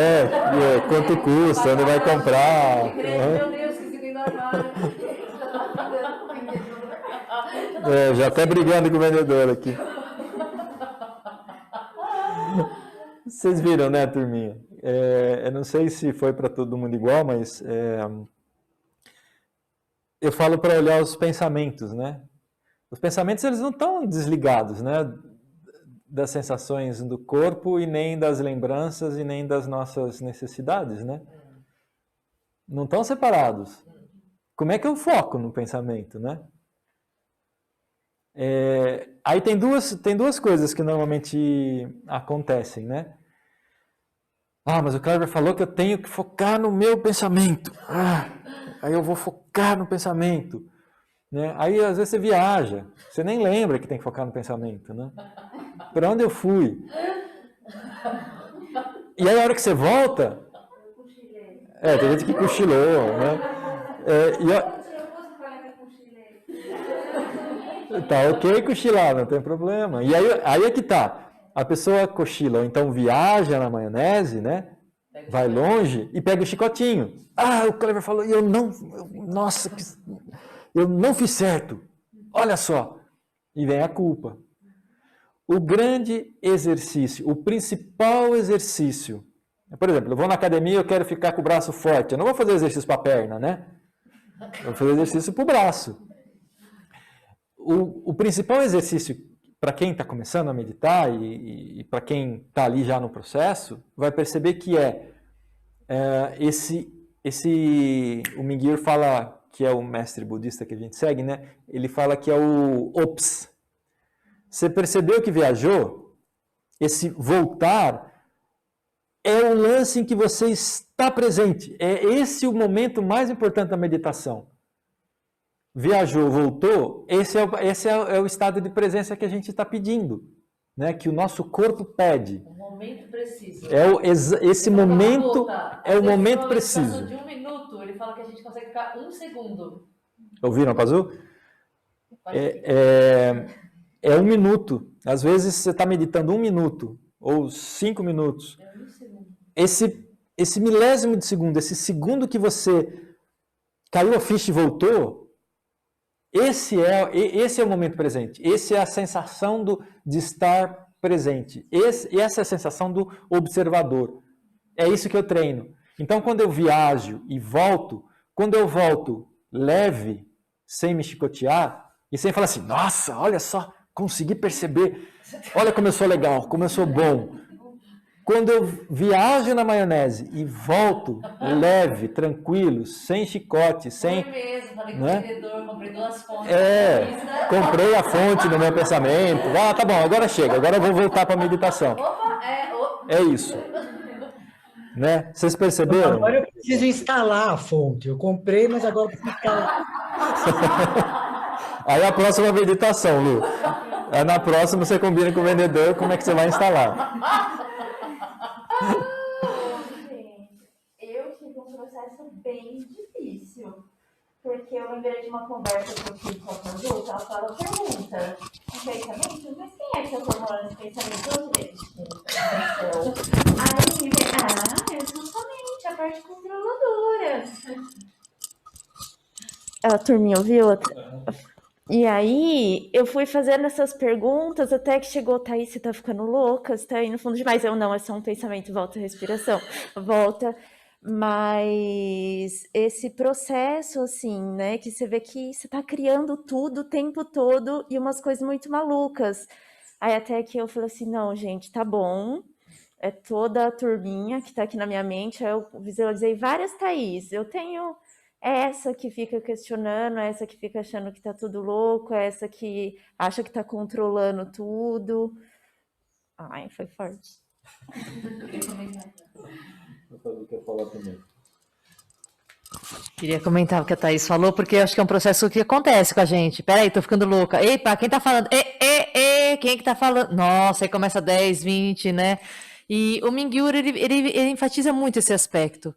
Quanto custa, onde vai comprar. Meu Deus, que se tem no armário. Já até brigando com o vendedor aqui. Vocês viram, né, turminha? Eu não sei se foi para todo mundo igual, mas eu falo para olhar os pensamentos, né? Os pensamentos, eles não estão desligados, né? Das sensações do corpo e nem das lembranças e nem das nossas necessidades, né? Não estão separados. Como é que eu foco no pensamento, né? Aí tem duas coisas que normalmente acontecem, né? Mas o Kleber falou que eu tenho que focar no meu pensamento. Aí eu vou focar no pensamento. Né? Aí às vezes você viaja, você nem lembra que tem que focar no pensamento, né? Para onde eu fui? E aí a hora que você volta... tem gente que cochilou, né? Tá ok cochilar, não tem problema. E aí é que tá. A pessoa cochila, ou então viaja na maionese, né? Vai longe e pega o chicotinho. O Kleber falou, eu não fiz certo. Olha só. E vem a culpa. O grande exercício, o principal exercício. Por exemplo, eu vou na academia e eu quero ficar com o braço forte. Eu não vou fazer exercício para a perna, né? Eu vou fazer exercício para o braço. O principal exercício para quem está começando a meditar e para quem está ali já no processo, vai perceber que o Mingyur fala, que é o mestre budista que a gente segue, né? Ele fala que é o OPS. Você percebeu que viajou? Esse voltar é o lance em que você está presente. É esse o momento mais importante da meditação. Viajou, voltou, esse é o estado de presença que a gente está pedindo, né? Que o nosso corpo pede. O momento preciso. Esse momento é o momento preciso. De 1 minuto, ele fala que a gente consegue ficar 1 segundo. Ouviram, Pazu? É 1 minuto. Às vezes você está meditando 1 minuto ou 5 minutos. É 1 segundo. Esse milésimo de segundo, esse segundo que você caiu a ficha e voltou, esse é o momento presente. Esse é a sensação de estar presente. Essa é a sensação do observador. É isso que eu treino. Então, quando eu viajo e volto, quando eu volto leve, sem me chicotear, e sem falar assim, nossa, olha só, consegui perceber, olha como eu sou legal, como eu sou bom. Quando eu viajo na maionese e volto leve, tranquilo, sem chicote, sem... Foi mesmo, falei com né? o vendedor, comprei 2 fontes. Comprei a fonte no meu pensamento. Tá bom, agora chega, agora eu vou voltar para a meditação. Opa, É isso. Né? Vocês perceberam? Agora eu preciso instalar a fonte. Eu comprei, mas agora eu preciso instalar. Aí a próxima meditação, Lu. Na próxima você combina com o vendedor como é que você vai instalar. Gente, eu tive um processo bem difícil, porque eu lembrei de uma conversa que eu tive com a conduta, ela fala, pergunta, um pensamento, mas quem é que eu formulando esse pensamento? Aí, eu sou somente a parte controladora. A turminha ouviu? E aí, eu fui fazendo essas perguntas até que chegou, Thaís, você tá ficando louca, você tá aí no fundo demais. Eu, não, é só um pensamento, volta a respiração, volta. Mas esse processo, assim, né, que você vê que você tá criando tudo o tempo todo e umas coisas muito malucas. Aí até que eu falei assim, não, gente, tá bom, é toda a turminha que tá aqui na minha mente. Aí eu visualizei várias Thaís, eu tenho... essa que fica questionando, essa que fica achando que tá tudo louco, essa que acha que tá controlando tudo. Ai, foi forte. Queria comentar o que a Thaís falou, porque eu acho que é um processo que acontece com a gente. Peraí, tô ficando louca. Epa, quem tá falando? Quem é que tá falando? Nossa, aí começa 10, 20, né? E o Mingyur, ele enfatiza muito esse aspecto.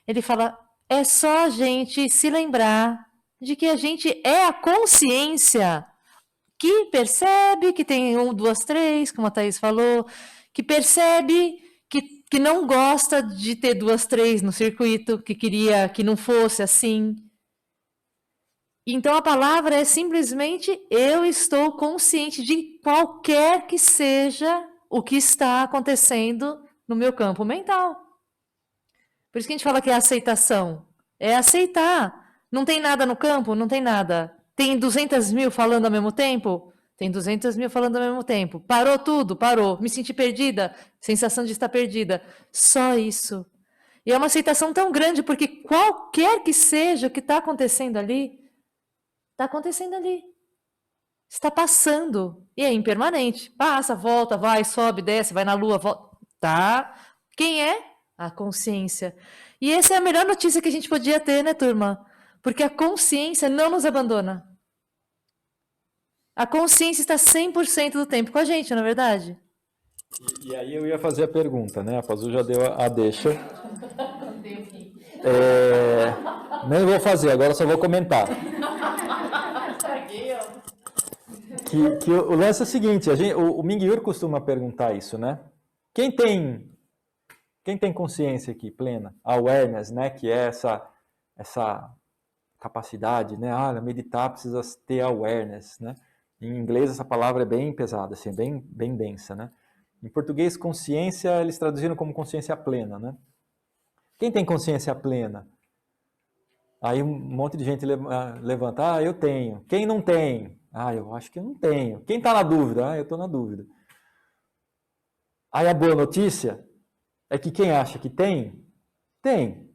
Ele fala... é só a gente se lembrar de que a gente é a consciência que percebe que tem 1, 2, 3, como a Thaís falou, que percebe que não gosta de ter 2, 3 no circuito, que queria que não fosse assim. Então a palavra é simplesmente eu estou consciente de qualquer que seja o que está acontecendo no meu campo mental. Por isso que a gente fala que é aceitação. É aceitar. Não tem nada no campo? Não tem nada. Tem 200 mil falando ao mesmo tempo? Tem 200 mil falando ao mesmo tempo. Parou tudo? Parou. Me senti perdida? Sensação de estar perdida. Só isso. E é uma aceitação tão grande, porque qualquer que seja o que está acontecendo ali, está acontecendo ali. Está passando. E é impermanente. Passa, volta, vai, sobe, desce, vai na lua, volta. Tá? Quem é? A consciência. E essa é a melhor notícia que a gente podia ter, né, turma? Porque a consciência não nos abandona. A consciência está 100% do tempo com a gente, não é verdade? E aí eu ia fazer a pergunta, né? A Pazu já deu a deixa. Nem vou fazer, agora só vou comentar. Que o lance é o seguinte, o Mingyur costuma perguntar isso, né? Quem tem consciência aqui, plena? Awareness, né? Que é essa capacidade, né? Meditar precisa ter awareness, né? Em inglês essa palavra é bem pesada, assim, bem densa, né? Em português, consciência, eles traduziram como consciência plena, né? Quem tem consciência plena? Aí um monte de gente levanta, eu tenho. Quem não tem? Eu acho que eu não tenho. Quem está na dúvida? Eu estou na dúvida. Aí a boa notícia é que quem acha que tem, tem.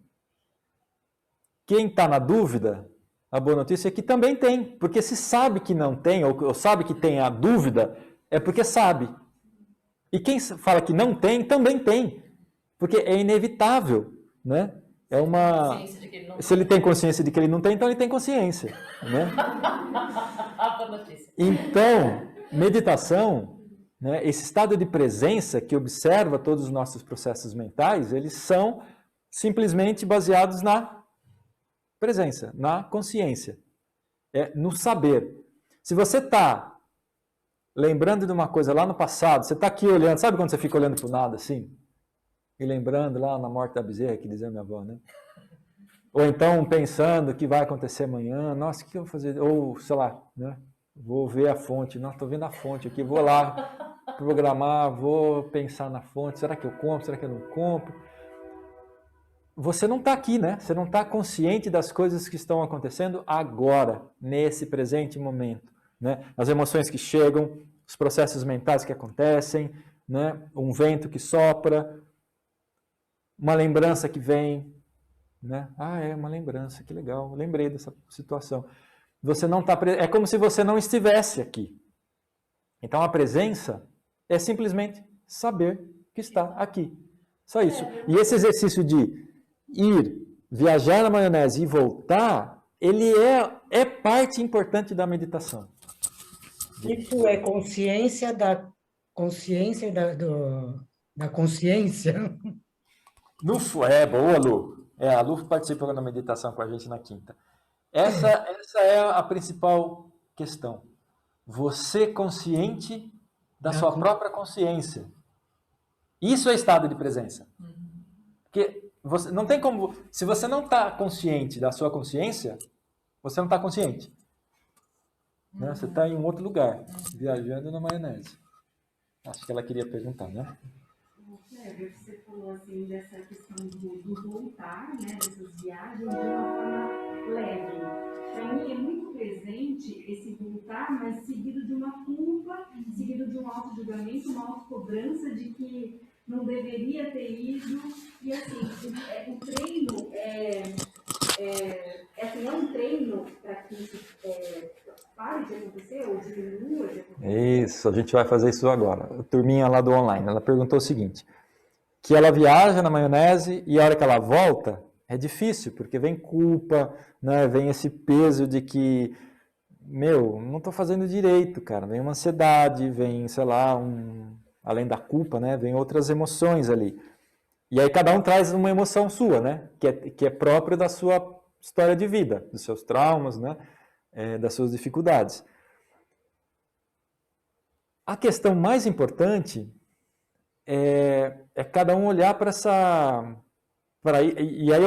Quem está na dúvida, a boa notícia é que também tem. Porque se sabe que não tem, ou sabe que tem a dúvida, é porque sabe. E quem fala que não tem, também tem. Porque é inevitável, né? Se ele tem consciência de que ele não tem, então ele tem consciência, né? Então, meditação, né, esse estado de presença que observa todos os nossos processos mentais, eles são simplesmente baseados na presença, na consciência, no saber. Se você está lembrando de uma coisa lá no passado, você está aqui olhando, sabe quando você fica olhando para o nada assim? E lembrando lá na morte da bezerra, que dizia minha avó, né? Ou então pensando o que vai acontecer amanhã, nossa, o que eu vou fazer? Ou, sei lá, né? Vou ver a fonte, não, estou vendo a fonte aqui, vou lá programar, vou pensar na fonte, será que eu compro, será que eu não compro? Você não está aqui, né? Você não está consciente das coisas que estão acontecendo agora, nesse presente momento, né? As emoções que chegam, os processos mentais que acontecem, né? Um vento que sopra, uma lembrança que vem, né? É uma lembrança, que legal, lembrei dessa situação. Você não tá, é como se você não estivesse aqui. Então a presença é simplesmente saber que está aqui. Só isso. E esse exercício de ir, viajar na maionese e voltar, ele é parte importante da meditação. Isso é consciência da consciência da consciência. Boa, Lu. A Lu participou da meditação com a gente na quinta. Essa é a principal questão. Você consciente da sua própria consciência. Isso é estado de presença. Porque você não tem como... Se você não está consciente da sua consciência, você não está consciente. Né? Você está em um outro lugar, viajando na maionese. Acho que ela queria perguntar, né? Você falou assim dessa questão do voltar, né, dessas viagens de uma forma leve. Para mim é muito presente esse voltar, mas seguido de uma culpa, seguido de um auto-julgamento, uma auto-cobrança de que não deveria ter ido. E assim, o treino é um treino para que isso pare de acontecer ou diminua de acontecer. Isso, a gente vai fazer isso agora. A turminha lá do online, ela perguntou o seguinte, que ela viaja na maionese e a hora que ela volta é difícil, porque vem culpa, né? Vem esse peso de que, não estou fazendo direito, cara. Vem uma ansiedade, vem, sei lá, além da culpa, né? Vem outras emoções ali. E aí cada um traz uma emoção sua, né? Que é própria da sua história de vida, dos seus traumas, né? Das suas dificuldades. A questão mais importante é cada um olhar para essa... E aí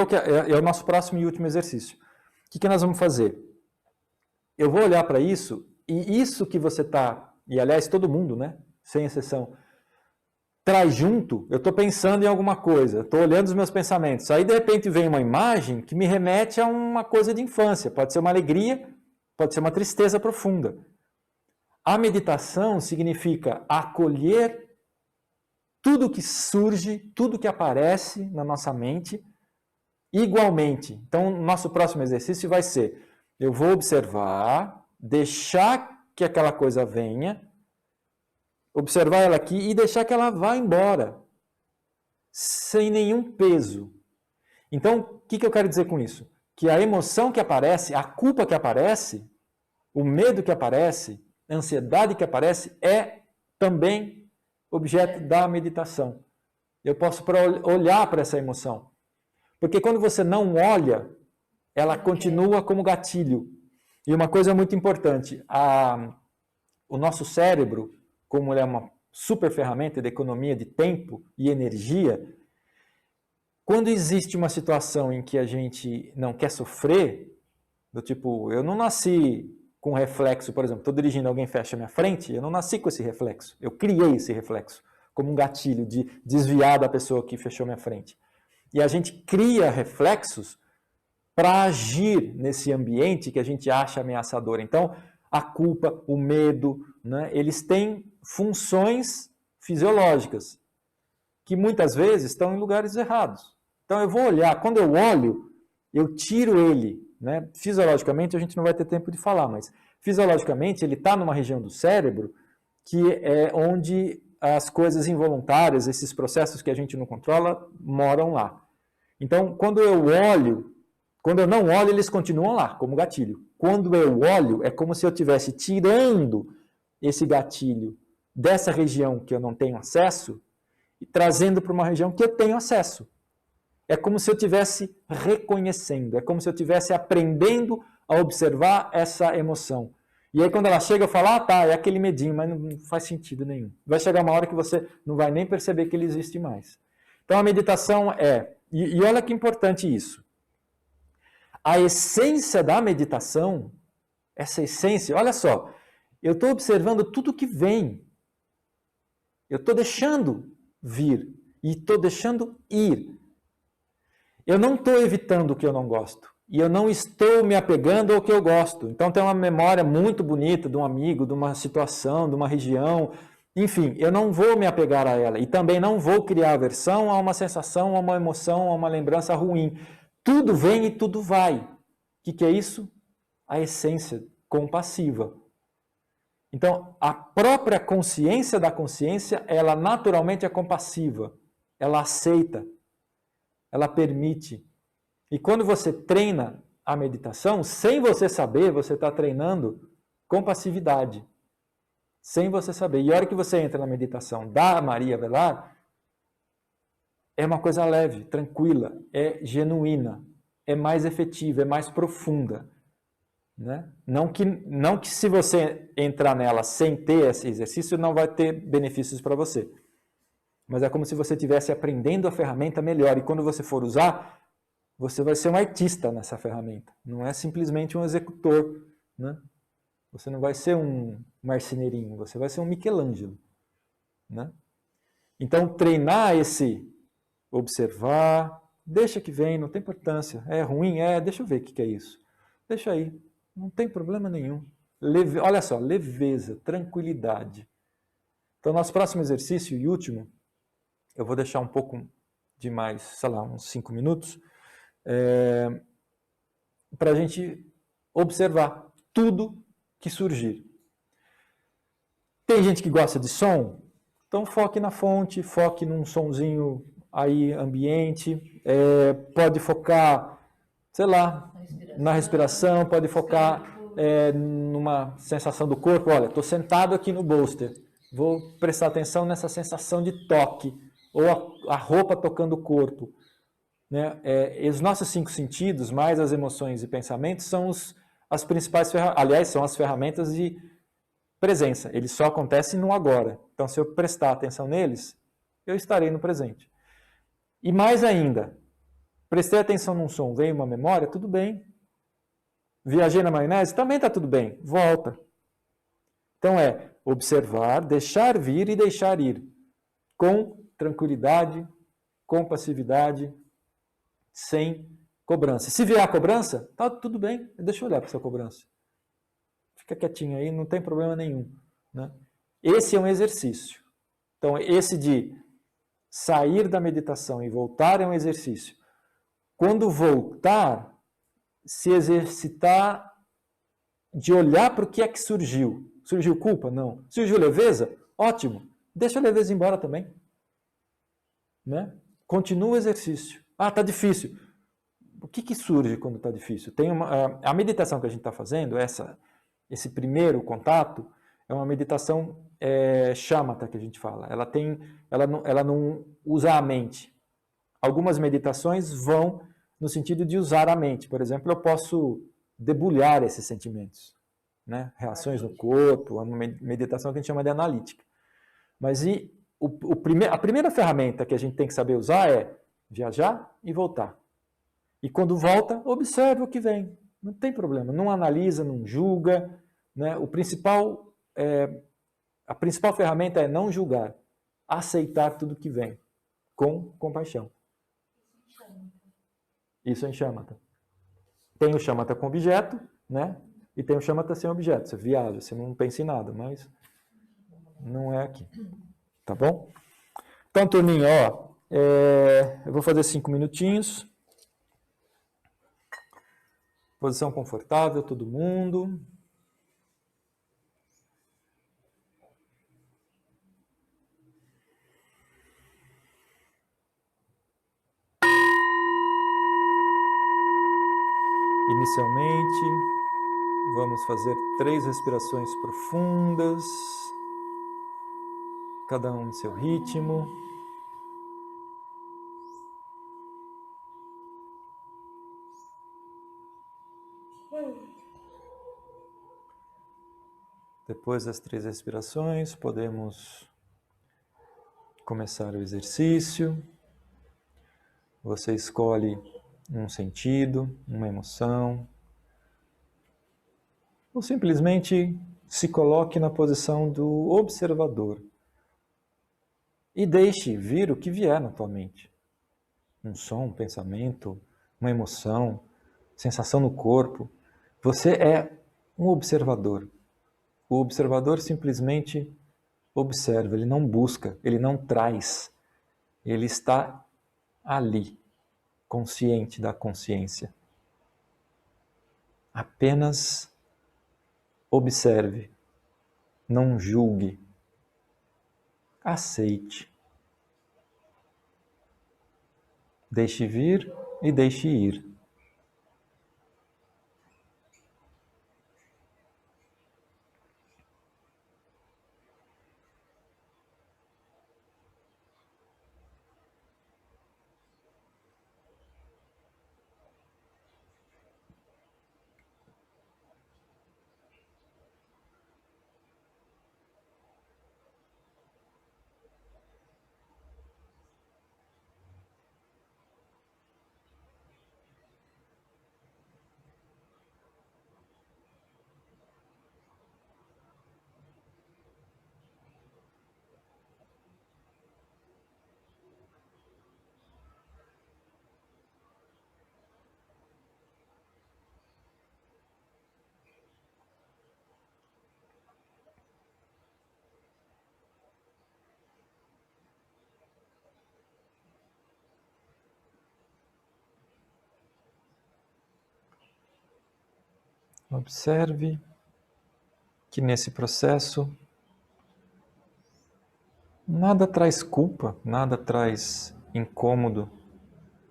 é o nosso próximo e último exercício. O que nós vamos fazer? eu vou olhar para isso, e isso que você está, e aliás todo mundo, né, sem exceção, traz junto, eu estou pensando em alguma coisa, estou olhando os meus pensamentos, aí de repente vem uma imagem que me remete a uma coisa de infância, pode ser uma alegria, pode ser uma tristeza profunda. A meditação significa acolher tudo que surge, tudo que aparece na nossa mente, igualmente. Então, nosso próximo exercício vai ser, eu vou observar, deixar que aquela coisa venha, observar ela aqui e deixar que ela vá embora, sem nenhum peso. Então, o que eu quero dizer com isso? Que a emoção que aparece, a culpa que aparece, o medo que aparece, a ansiedade que aparece, é também objeto da meditação. Eu posso olhar para essa emoção. Porque quando você não olha, ela continua como gatilho. E uma coisa muito importante, o nosso cérebro, como ele é uma super ferramenta de economia de tempo e energia, quando existe uma situação em que a gente não quer sofrer, do tipo, eu não nasci com reflexo, por exemplo, estou dirigindo, alguém fecha a minha frente, eu não nasci com esse reflexo, eu criei esse reflexo, como um gatilho de desviar da pessoa que fechou minha frente. E a gente cria reflexos para agir nesse ambiente que a gente acha ameaçador. Então, a culpa, o medo, né, eles têm funções fisiológicas que muitas vezes estão em lugares errados. Então eu vou olhar, quando eu olho, eu tiro ele, né? Fisiologicamente a gente não vai ter tempo de falar, mas fisiologicamente ele está numa região do cérebro que é onde as coisas involuntárias, esses processos que a gente não controla, moram lá. Então quando eu não olho, eles continuam lá, como gatilho. Quando eu olho, é como se eu estivesse tirando esse gatilho dessa região que eu não tenho acesso e trazendo para uma região que eu tenho acesso. É como se eu estivesse reconhecendo, é como se eu estivesse aprendendo a observar essa emoção. E aí quando ela chega, eu falo, tá, é aquele medinho, mas não faz sentido nenhum. Vai chegar uma hora que você não vai nem perceber que ele existe mais. Então a meditação e olha que importante isso. A essência da meditação, essa essência, olha só, eu estou observando tudo que vem. Eu estou deixando vir e estou deixando ir. Eu não estou evitando o que eu não gosto. E eu não estou me apegando ao que eu gosto. Então tem uma memória muito bonita de um amigo, de uma situação, de uma região. Enfim, eu não vou me apegar a ela. E também não vou criar aversão a uma sensação, a uma emoção, a uma lembrança ruim. Tudo vem e tudo vai. O que é isso? A essência compassiva. Então, a própria consciência da consciência, ela naturalmente é compassiva. Ela aceita. Ela permite. E quando você treina a meditação, sem você saber, você está treinando compassividade. Sem você saber. E a hora que você entra na meditação da Maria Velar, é uma coisa leve, tranquila, é genuína, é mais efetiva, é mais profunda. Né? Não que se você entrar nela sem ter esse exercício, não vai ter benefícios para você. Mas é como se você estivesse aprendendo a ferramenta melhor. E quando você for usar, você vai ser um artista nessa ferramenta. Não é simplesmente um executor. Né? Você não vai ser um marceneirinho, você vai ser um Michelangelo. Né? Então, treinar esse observar, deixa que vem, não tem importância. É ruim? Deixa eu ver o que é isso. Deixa aí, não tem problema nenhum. Olha só, leveza, tranquilidade. Então, nosso próximo exercício e último, eu vou deixar um pouco de mais, sei lá, uns 5 minutos, para a gente observar tudo que surgir. Tem gente que gosta de som? Então foque na fonte, foque num sonzinho aí ambiente, pode focar, sei lá, na respiração, pode focar numa sensação do corpo. Olha, estou sentado aqui no bolster, vou prestar atenção nessa sensação de toque, ou a roupa tocando o corpo. Né? Os nossos 5 sentidos, mais as emoções e pensamentos, são as principais ferramentas, aliás, são as ferramentas de presença. Eles só acontecem no agora. Então, se eu prestar atenção neles, eu estarei no presente. E mais ainda, prestei atenção num som, veio uma memória, tudo bem. Viajei na maionese, também está tudo bem, volta. Então é observar, deixar vir e deixar ir, com tranquilidade, com passividade, sem cobrança. Se vier a cobrança, tá tudo bem, deixa eu olhar para essa cobrança. Fica quietinho aí, não tem problema nenhum. Né? Esse é um exercício. Então, esse de sair da meditação e voltar é um exercício. Quando voltar, se exercitar de olhar para o que é que surgiu. Surgiu culpa? Não. Surgiu leveza? Ótimo. Deixa a leveza embora também. Né? Continua o exercício. Ah, está difícil. O que surge quando está difícil? A meditação que a gente está fazendo, esse primeiro contato, é uma meditação shamatha, que a gente fala. Ela não usa a mente. Algumas meditações vão no sentido de usar a mente. Por exemplo, eu posso debulhar esses sentimentos. Né? Reações no corpo, uma meditação que a gente chama de analítica. Mas a primeira ferramenta que a gente tem que saber usar é viajar e voltar. E quando volta, observe o que vem. Não tem problema. Não analisa, não julga. Né? A principal ferramenta é não julgar. Aceitar tudo que vem. Com compaixão. Isso é shamatha. Tem o shamatha com objeto, né? E tem o shamatha sem objeto. Você viaja, você não pensa em nada, mas não é aqui. Tá bom? Então, turminha, eu vou fazer 5 minutinhos. Posição confortável, todo mundo. Inicialmente, vamos fazer 3 respirações profundas, cada um em seu ritmo. Depois das 3 respirações, podemos começar o exercício. Você escolhe um sentido, uma emoção, ou simplesmente se coloque na posição do observador e deixe vir o que vier na tua mente. Um som, um pensamento, uma emoção, sensação no corpo. Você é um observador. O observador simplesmente observa, ele não busca, ele não traz. Ele está ali, consciente da consciência. Apenas observe, não julgue, aceite. Deixe vir e deixe ir. Observe que nesse processo nada traz culpa, nada traz incômodo.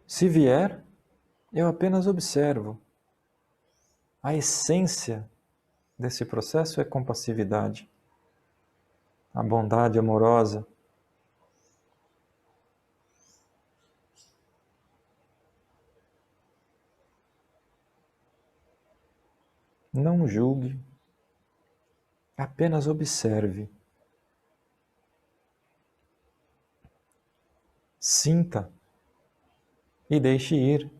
Se vier, eu apenas observo. A essência desse processo é compassividade, a bondade amorosa. Não julgue, apenas observe. Sinta e deixe ir.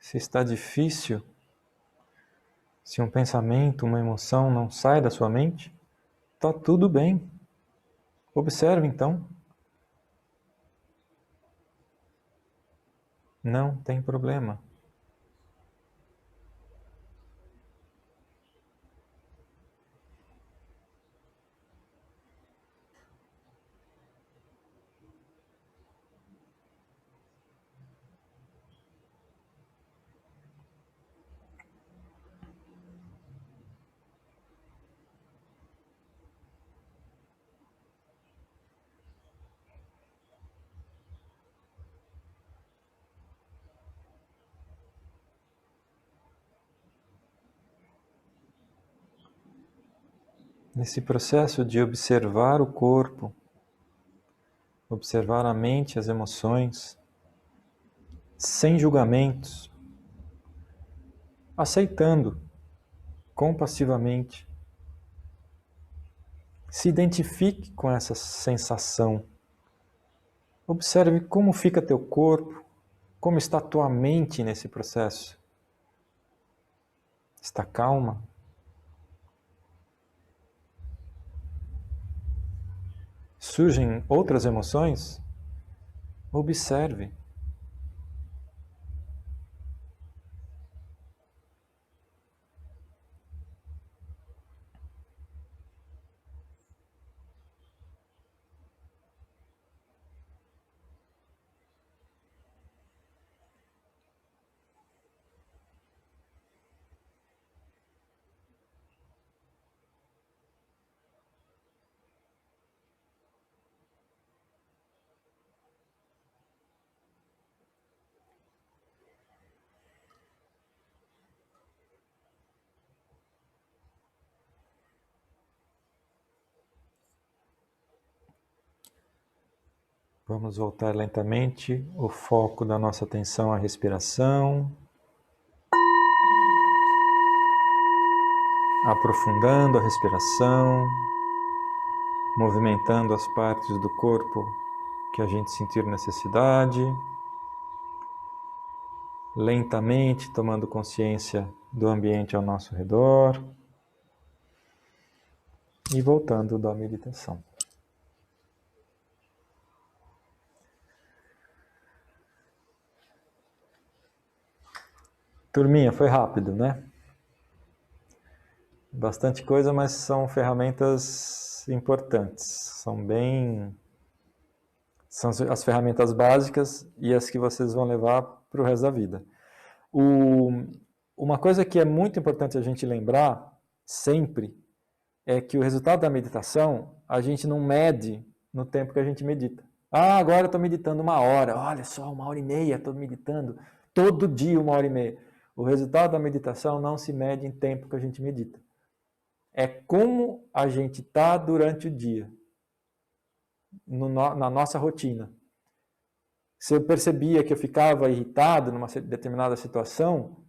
se está difícil, se um pensamento, uma emoção não sai da sua mente, está tudo bem. Observe então. Não tem problema. Nesse processo de observar o corpo, observar a mente, as emoções, sem julgamentos, aceitando compassivamente. Se identifique com essa sensação. Observe como fica teu corpo, como está tua mente nesse processo. Está calma? Surgem outras emoções? Observe. Vamos voltar lentamente o foco da nossa atenção à respiração, aprofundando a respiração, movimentando as partes do corpo que a gente sentir necessidade, lentamente tomando consciência do ambiente ao nosso redor e voltando da meditação. Turminha, foi rápido, né? Bastante coisa, mas são ferramentas importantes. São as ferramentas básicas e as que vocês vão levar para o resto da vida. Uma coisa que é muito importante a gente lembrar, sempre, é que o resultado da meditação, a gente não mede no tempo que a gente medita. Ah, agora eu estou meditando 1 hora. Olha só, 1h30, estou meditando. Todo dia 1h30. O resultado da meditação não se mede em tempo que a gente medita. É como a gente está durante o dia, na nossa rotina. Se eu percebia que eu ficava irritado numa determinada situação,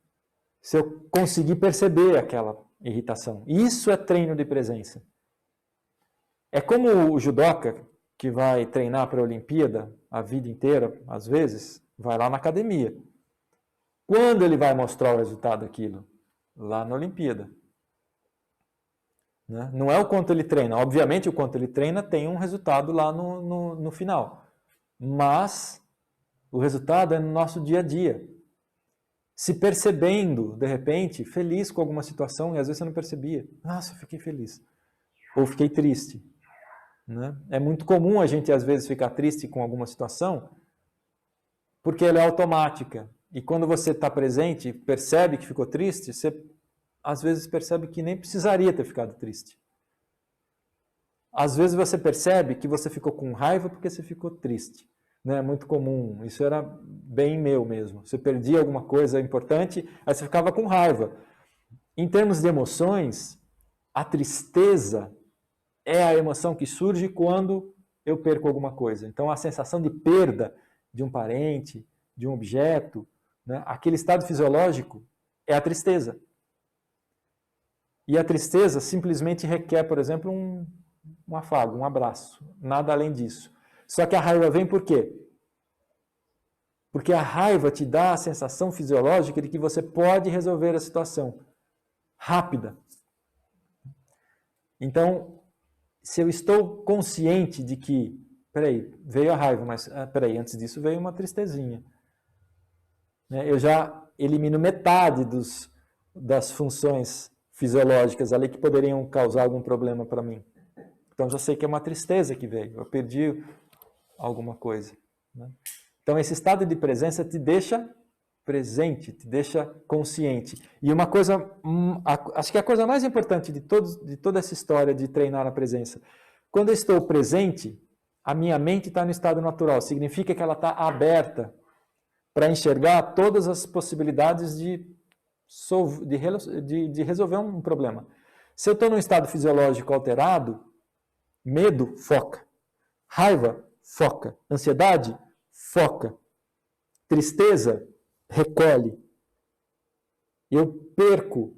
se eu conseguir perceber aquela irritação. Isso é treino de presença. É como o judoca que vai treinar para a Olimpíada a vida inteira, às vezes, vai lá na academia. Quando ele vai mostrar o resultado daquilo? Lá na Olimpíada. Né? Não é o quanto ele treina. Obviamente, o quanto ele treina tem um resultado lá no final. Mas o resultado é no nosso dia a dia. Se percebendo, de repente, feliz com alguma situação, e às vezes você não percebia. Nossa, eu fiquei feliz. Ou fiquei triste. Né? É muito comum a gente, às vezes, ficar triste com alguma situação, porque ela é automática. E quando você está presente, percebe que ficou triste, você às vezes percebe que nem precisaria ter ficado triste. Às vezes você percebe que você ficou com raiva porque você ficou triste. Né? É muito comum, isso era bem meu mesmo. Você perdia alguma coisa importante, aí você ficava com raiva. Em termos de emoções, a tristeza é a emoção que surge quando eu perco alguma coisa. Então a sensação de perda de um parente, de um objeto, né? Aquele estado fisiológico é a tristeza. E a tristeza simplesmente requer, por exemplo, um afago, um abraço. Nada além disso. Só que a raiva vem por quê? Porque a raiva te dá a sensação fisiológica de que você pode resolver a situação rápida. Então, se eu estou consciente de que, peraí, veio a raiva, mas peraí, antes disso veio uma tristezinha. Né? Eu já elimino metade das funções fisiológicas ali que poderiam causar algum problema para mim. Então, já sei que é uma tristeza que veio, eu perdi alguma coisa. Né? Então, esse estado de presença te deixa presente, te deixa consciente. E uma coisa, acho que a coisa mais importante de toda essa história de treinar a presença, quando eu estou presente, a minha mente está no estado natural, significa que ela está aberta para enxergar todas as possibilidades de resolver um problema. Se eu estou num estado fisiológico alterado, medo, foca. Raiva, foca. Ansiedade, foca. Tristeza, recolhe. Eu perco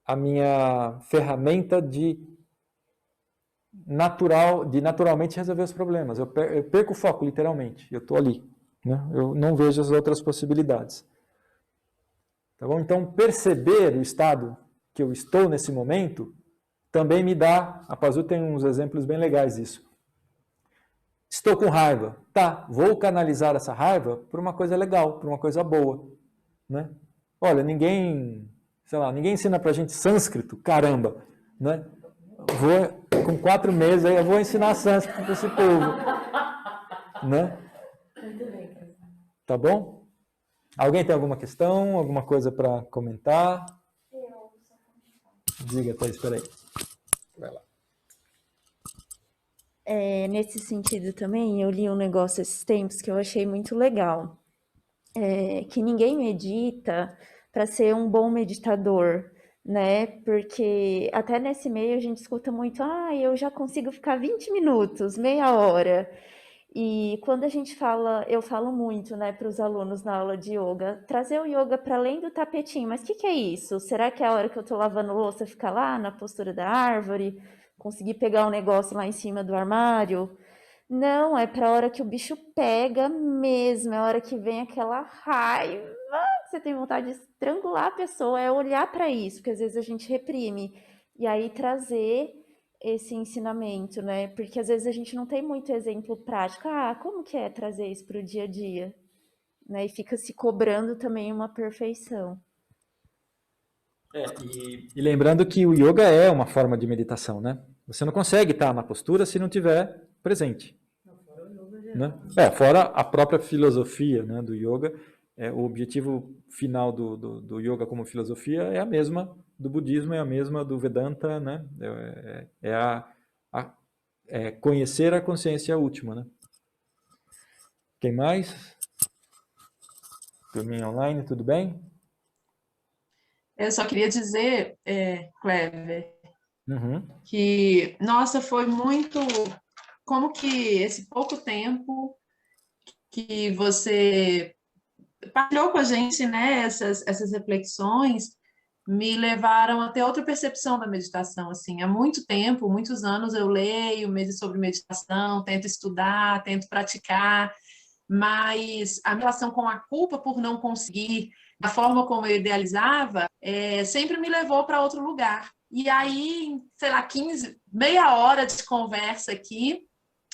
a minha ferramenta de naturalmente resolver os problemas. Eu perco o foco, literalmente. Eu estou ali. Né? Eu não vejo as outras possibilidades. Tá bom? Então, perceber o estado que eu estou nesse momento também me dá... A Pazu tem uns exemplos bem legais disso. Estou com raiva. Tá, vou canalizar essa raiva por uma coisa legal, por uma coisa boa. Né? Olha, ninguém ensina pra gente sânscrito, caramba. Né? Com 4 meses aí eu vou ensinar sânscrito para esse povo. Né? Tá bom? Alguém tem alguma questão, alguma coisa para comentar? Diga, Thaís, espera aí. Vai lá. Nesse sentido também, eu li um negócio esses tempos que eu achei muito legal. Que ninguém medita para ser um bom meditador, né? Porque até nesse meio a gente escuta muito, eu já consigo ficar 20 minutos, meia hora. E quando a gente fala, eu falo muito, né, para os alunos na aula de yoga, trazer o yoga para além do tapetinho. Mas o que é isso? Será que é a hora que eu estou lavando louça ficar lá na postura da árvore, conseguir pegar um negócio lá em cima do armário? Não, é para a hora que o bicho pega mesmo, é a hora que vem aquela raiva, que você tem vontade de estrangular a pessoa, é olhar para isso, porque às vezes a gente reprime. E aí trazer esse ensinamento, né? Porque às vezes a gente não tem muito exemplo prático. Como que é trazer isso para o dia a dia? Né? E fica se cobrando também uma perfeição. E lembrando que o yoga é uma forma de meditação, né? Você não consegue estar na postura se não tiver presente. Né? Fora a própria filosofia, né, do yoga, o objetivo final do yoga como filosofia é a mesma do budismo, é a mesma do Vedanta, né? Conhecer a consciência última. Né? Quem mais? Turminha online, tudo bem? Eu só queria dizer, Clever, que, nossa, foi muito... Como que esse pouco tempo que você partilhou com a gente, né, essas reflexões, me levaram a ter outra percepção da meditação, assim. Há muito tempo, muitos anos eu leio sobre meditação, tento estudar, tento praticar, mas a relação com a culpa por não conseguir da forma como eu idealizava, sempre me levou para outro lugar. E aí, sei lá, meia hora de conversa aqui,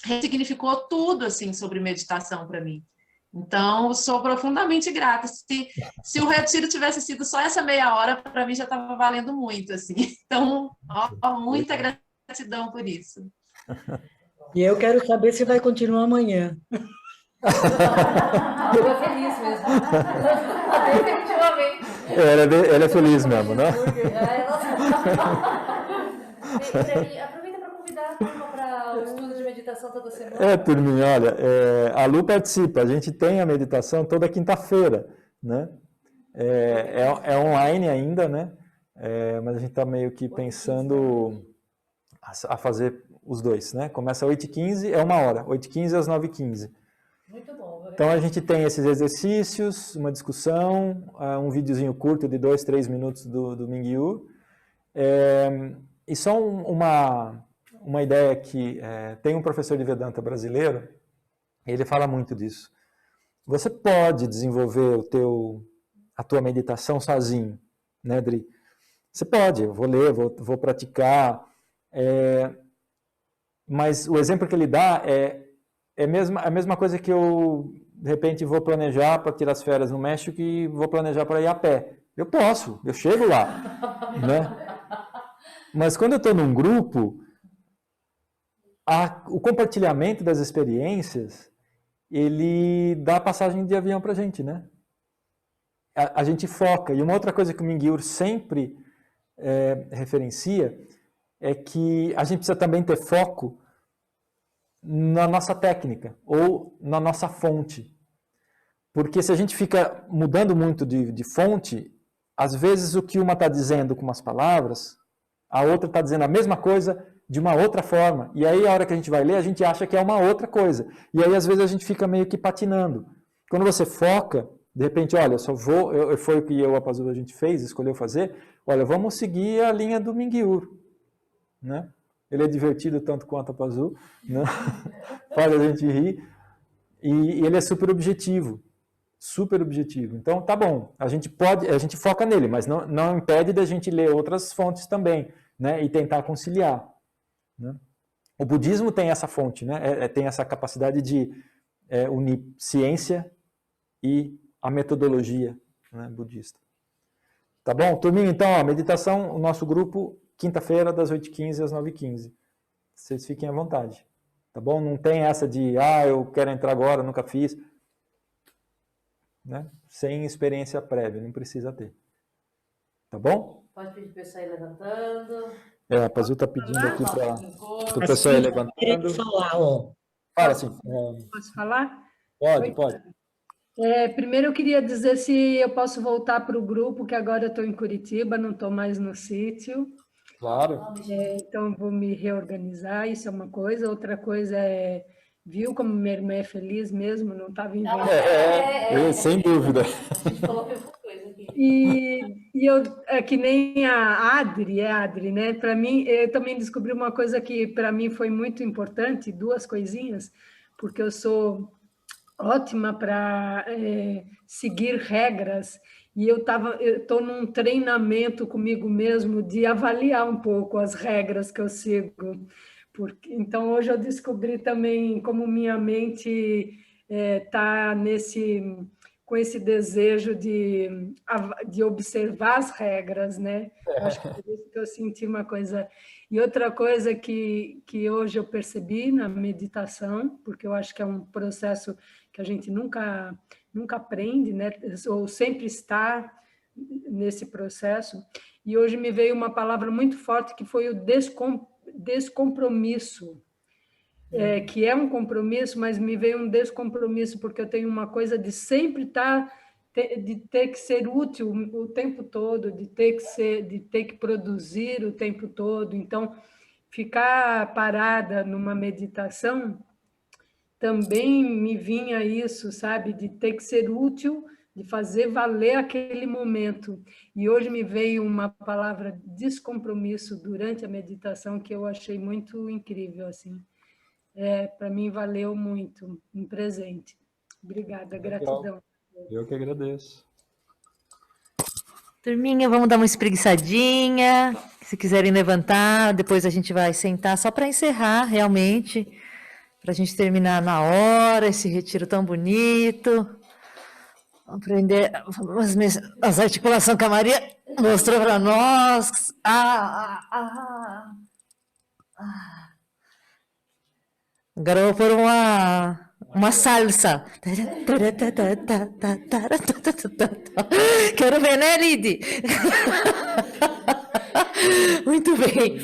ressignificou tudo, assim, sobre meditação para mim. Então, sou profundamente grata. Se o retiro tivesse sido só essa meia hora, para mim já estava valendo muito, assim. Então, muita gratidão por isso. E eu quero saber se vai continuar amanhã. Eu tô feliz mesmo. Definitivamente. Ela é feliz mesmo, né? Aproveita para convidar a turma para o estudo de meditação toda semana. Turminha, olha, a Lu participa, a gente tem a meditação toda quinta-feira, né? É online ainda, né? Mas a gente está meio que pensando a fazer os dois, né? Começa às 8h15, é 1 hora, 8h15 às 9h15. Muito bom. Então a gente tem esses exercícios, uma discussão, um videozinho curto de 2-3 minutos do Mingyu. E só uma ideia que tem um professor de Vedanta brasileiro, ele fala muito disso. Você pode desenvolver a tua meditação sozinho, né, Dri? Você pode, eu vou ler, vou praticar, mas o exemplo que ele dá é a mesma coisa que eu, de repente, vou planejar para tirar as férias no México e vou planejar para ir a pé. Eu posso, eu chego lá, né? Mas quando eu estou num grupo, o compartilhamento das experiências, ele dá passagem de avião para a gente, né? A gente foca. E uma outra coisa que o Mingyur sempre referencia é que a gente precisa também ter foco na nossa técnica ou na nossa fonte. Porque se a gente fica mudando muito de fonte, às vezes o que uma está dizendo com umas palavras, a outra está dizendo a mesma coisa de uma outra forma. E aí, a hora que a gente vai ler, a gente acha que é uma outra coisa. E aí, às vezes, a gente fica meio que patinando. Quando você foca, de repente, olha, foi o que eu e a Pazu a gente fez, escolheu fazer, olha, vamos seguir a linha do Mingyur, né? Ele é divertido tanto quanto a Pazu, né? Faz a gente rir, e ele é super objetivo. Super objetivo. Então, tá bom, a gente foca nele, mas não impede da gente ler outras fontes também, né? E tentar conciliar. Né? O budismo tem essa fonte, né? Tem essa capacidade de unir ciência e a metodologia, né, budista. Tá bom? Turminha, então, ó, meditação, o nosso grupo, quinta-feira, das 8h15 às 9h15. Vocês fiquem à vontade. Tá bom? Não tem essa de, eu quero entrar agora, nunca fiz. Né? Sem experiência prévia, não precisa ter. Tá bom? Pode pedir para o pessoal ir levantando. A Pazu está pedindo aqui para o pessoal ir levantando. Falar, ó. Fala assim. Posso falar? Pode. Primeiro eu queria dizer se eu posso voltar para o grupo, que agora eu estou em Curitiba, não estou mais no sítio. Claro. Então vou me reorganizar, isso é uma coisa. Outra coisa viu como minha irmã é feliz mesmo, não estava inventando. Sem dúvida. A gente falou que coisa aqui. E eu, que nem a Adri, né? Para mim, eu também descobri uma coisa que para mim foi muito importante, duas coisinhas, porque eu sou ótima para seguir regras, e eu estou num treinamento comigo mesmo de avaliar um pouco as regras que eu sigo. Então, hoje eu descobri também como minha mente está com esse desejo de observar as regras, né? Acho que por isso que eu senti uma coisa. E outra coisa que hoje eu percebi na meditação, porque eu acho que é um processo que a gente nunca aprende, né? Ou sempre está nesse processo. E hoje me veio uma palavra muito forte que foi o descompromisso. Que é um compromisso, mas me veio um descompromisso, porque eu tenho uma coisa de sempre de ter que ser útil o tempo todo, de ter que produzir o tempo todo. Então, ficar parada numa meditação também me vinha isso, sabe, de ter que ser útil, de fazer valer aquele momento. E hoje me veio uma palavra descompromisso durante a meditação que eu achei muito incrível, assim. Para mim valeu muito, um presente. Obrigada, gratidão. Eu que agradeço. Turminha, vamos dar uma espreguiçadinha. Se quiserem levantar, depois a gente vai sentar só para encerrar, realmente, para a gente terminar na hora, esse retiro tão bonito. Vamos aprender as articulações que a Maria mostrou para nós. Agora eu vou pôr uma salsa. Quero ver, né, Lid? Muito bem.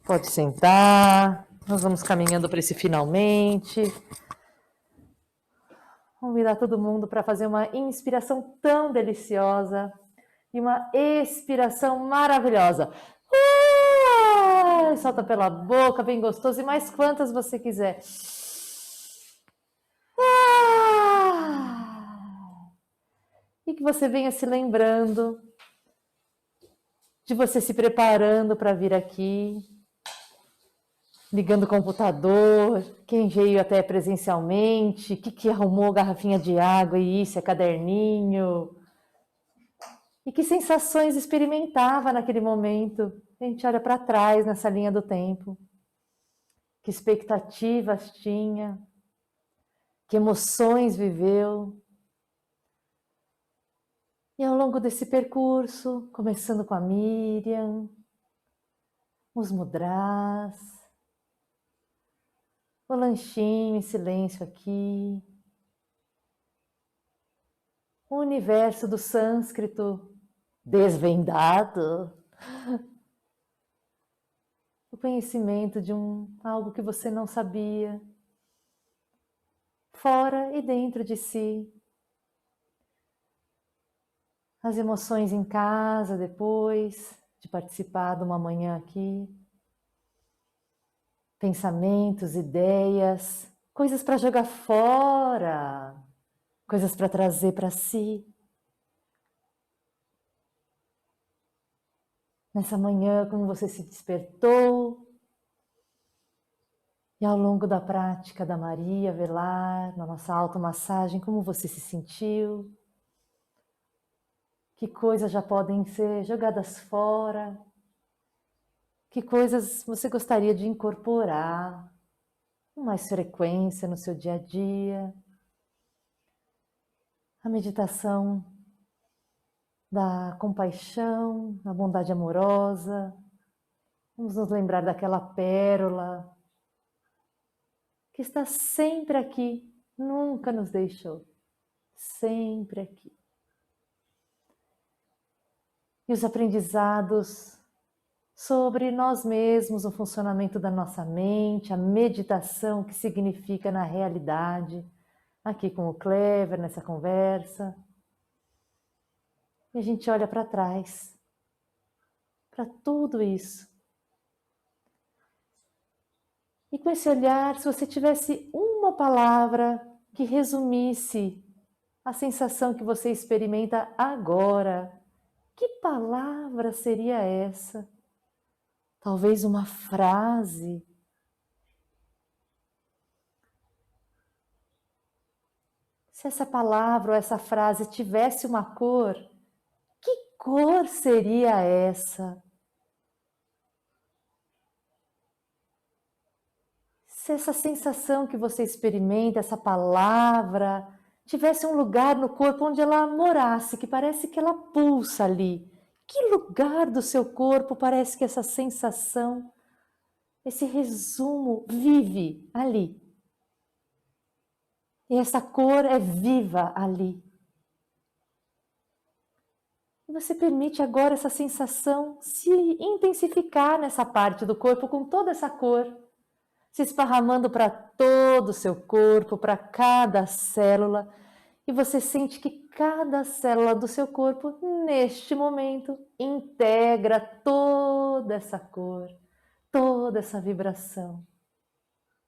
Pode sentar. Nós vamos caminhando para esse finalmente. Vamos virar todo mundo para fazer uma inspiração tão deliciosa e uma expiração maravilhosa. Solta pela boca, bem gostoso, e mais quantas você quiser. E que você venha se lembrando de você se preparando para vir aqui, ligando o computador, quem veio até presencialmente, que arrumou garrafinha de água e isso, é caderninho. E que sensações experimentava naquele momento. A gente olha para trás nessa linha do tempo. Que expectativas tinha, que emoções viveu. E ao longo desse percurso, começando com a Miriam, os mudras, o lanchinho em silêncio aqui, o universo do sânscrito desvendado, o conhecimento de algo que você não sabia, fora e dentro de si, as emoções em casa depois de participar de uma manhã aqui, pensamentos, ideias, coisas para jogar fora, coisas para trazer para si. Nessa manhã, como você se despertou, e ao longo da prática da Maria Velar, na nossa automassagem, como você se sentiu? Que coisas já podem ser jogadas fora? Que coisas você gostaria de incorporar com mais frequência no seu dia a dia? A meditação da compaixão, da bondade amorosa. Vamos nos lembrar daquela pérola que está sempre aqui, nunca nos deixou, sempre aqui. E os aprendizados sobre nós mesmos, o funcionamento da nossa mente, a meditação, o que significa na realidade, aqui com o Clever, nessa conversa. E a gente olha para trás, para tudo isso. E com esse olhar, se você tivesse uma palavra que resumisse a sensação que você experimenta agora, que palavra seria essa? Talvez uma frase. Se essa palavra ou essa frase tivesse uma cor, que cor seria essa? Se essa sensação que você experimenta, essa palavra, tivesse um lugar no corpo onde ela morasse, que parece que ela pulsa ali. Que lugar do seu corpo parece que essa sensação, esse resumo vive ali? E essa cor é viva ali. E você permite agora essa sensação se intensificar nessa parte do corpo com toda essa cor, se esparramando para todo o seu corpo, para cada célula, e você sente que cada célula do seu corpo, neste momento, integra toda essa cor, toda essa vibração,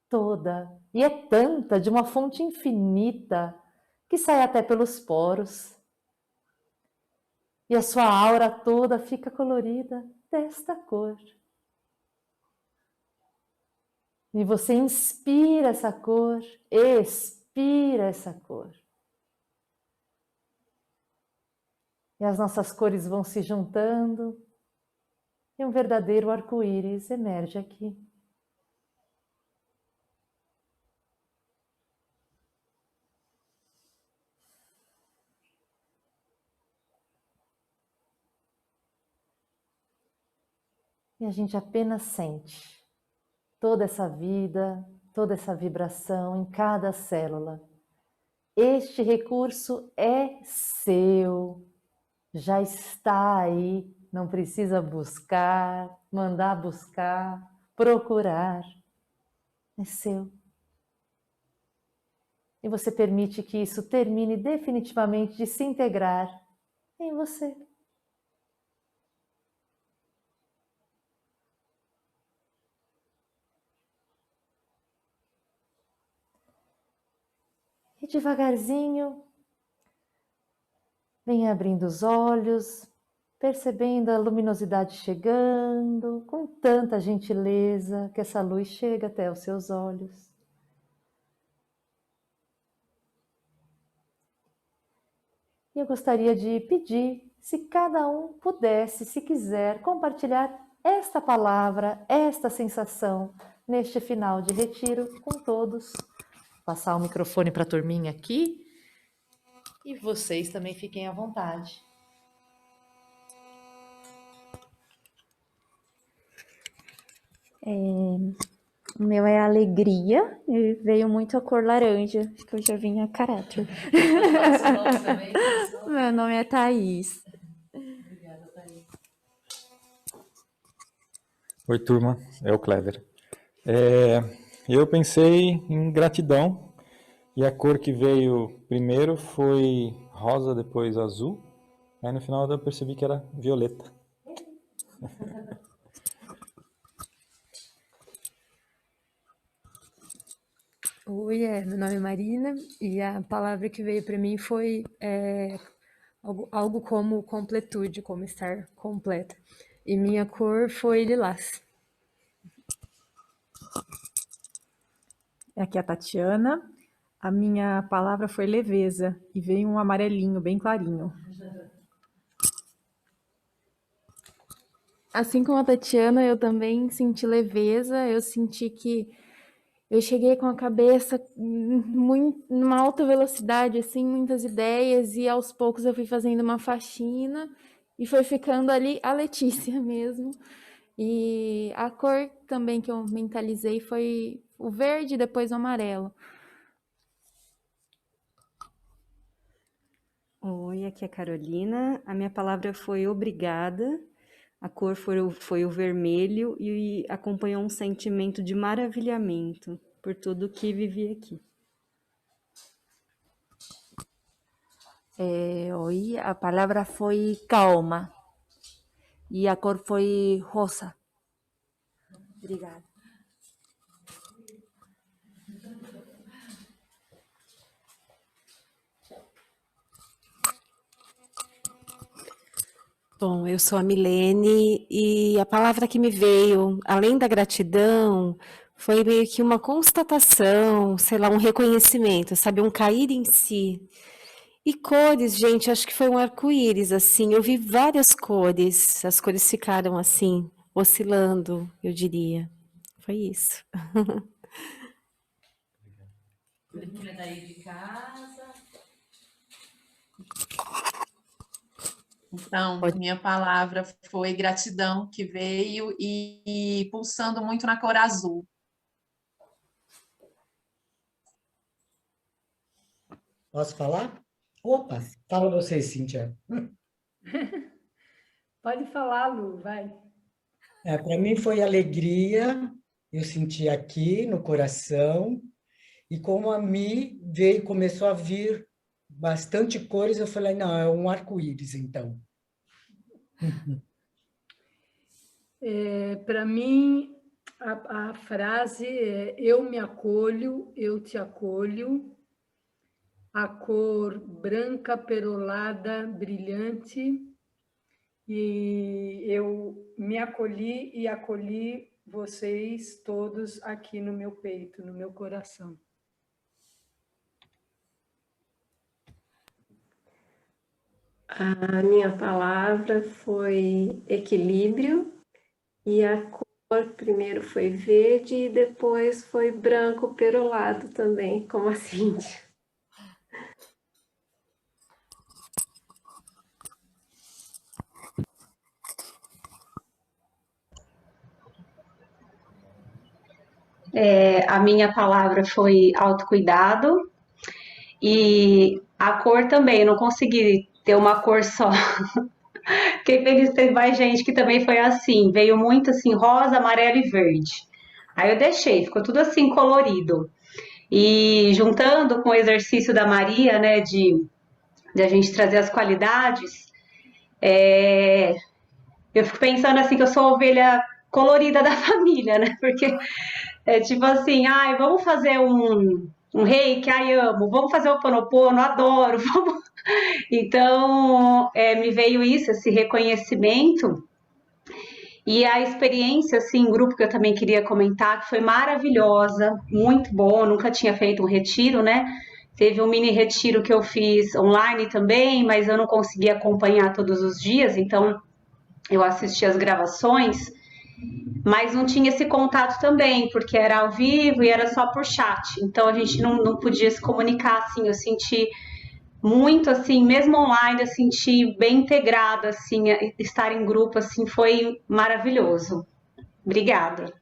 toda. E é tanta, de uma fonte infinita, que sai até pelos poros. E a sua aura toda fica colorida desta cor. E você inspira essa cor, expira essa cor. E as nossas cores vão se juntando e um verdadeiro arco-íris emerge aqui. E a gente apenas sente toda essa vida, toda essa vibração em cada célula. Este recurso é seu, já está aí, não precisa buscar, mandar buscar, procurar. É seu. E você permite que isso termine definitivamente de se integrar em você. E devagarzinho, vem abrindo os olhos, percebendo a luminosidade chegando, com tanta gentileza que essa luz chega até os seus olhos. E eu gostaria de pedir, se cada um pudesse, se quiser, compartilhar esta palavra, esta sensação, neste final de retiro com todos. Passar o microfone para a turminha aqui. E vocês também fiquem à vontade. O meu é alegria e veio muito a cor laranja, acho que eu já vim a caráter. Meu nome é Thaís. Obrigada, Thaís. Oi, turma. É o Clever. Eu pensei em gratidão e a cor que veio primeiro foi rosa, depois azul. Aí no final eu percebi que era violeta. Oi, meu nome é Marina e a palavra que veio para mim foi algo como completude, como estar completa. E minha cor foi lilás. Aqui é a Tatiana. A minha palavra foi leveza e veio um amarelinho bem clarinho. Assim como a Tatiana, eu também senti leveza, eu senti que eu cheguei com a cabeça numa alta velocidade, assim, muitas ideias, e aos poucos eu fui fazendo uma faxina e foi ficando ali a Letícia mesmo. E a cor também que eu mentalizei foi o verde e depois o amarelo. Oi, aqui é a Carolina. A minha palavra foi obrigada. A cor foi o vermelho e acompanhou um sentimento de maravilhamento por tudo que vivi aqui. Oi, a palavra foi calma e a cor foi rosa. Obrigada. Bom, eu sou a Milene e a palavra que me veio, além da gratidão, foi meio que uma constatação, sei lá, um reconhecimento, sabe, um cair em si. E cores, gente, acho que foi um arco-íris, assim, eu vi várias cores, as cores ficaram assim, oscilando, eu diria. Foi isso. Daí de casa. Então, minha palavra foi gratidão, que veio e pulsando muito na cor azul. Posso falar? Opa, fala você, Cíntia. Pode falar, Lu, vai. Para mim foi alegria, eu senti aqui no coração, e como a Mi veio, começou a vir bastante cores, eu falei, não, é um arco-íris, então. Para mim, a frase é: eu me acolho, eu te acolho. A cor branca, perolada, brilhante. E eu me acolhi e acolhi vocês todos aqui no meu peito, no meu coração. A minha palavra foi equilíbrio e a cor primeiro foi verde e depois foi branco perolado também, como a Cíntia. A minha palavra foi autocuidado e a cor também, eu não consegui ter uma cor só. Fiquei feliz que teve mais gente que também foi assim, veio muito assim, rosa, amarelo e verde. Aí eu deixei, ficou tudo assim colorido. E juntando com o exercício da Maria, né, de a gente trazer as qualidades, eu fico pensando assim que eu sou a ovelha colorida da família, né? Porque é tipo assim, vamos fazer um reiki, amo, vamos fazer o Ho'oponopono, adoro, Então, me veio isso, esse reconhecimento. E a experiência, assim, em grupo que eu também queria comentar, que foi maravilhosa, muito bom, eu nunca tinha feito um retiro, né? Teve um mini retiro que eu fiz online também, mas eu não consegui acompanhar todos os dias, então eu assisti as gravações, mas não tinha esse contato também, porque era ao vivo e era só por chat, então a gente não podia se comunicar, assim, eu senti muito, assim, mesmo online, eu senti bem integrada, assim, estar em grupo, assim, foi maravilhoso. Obrigada.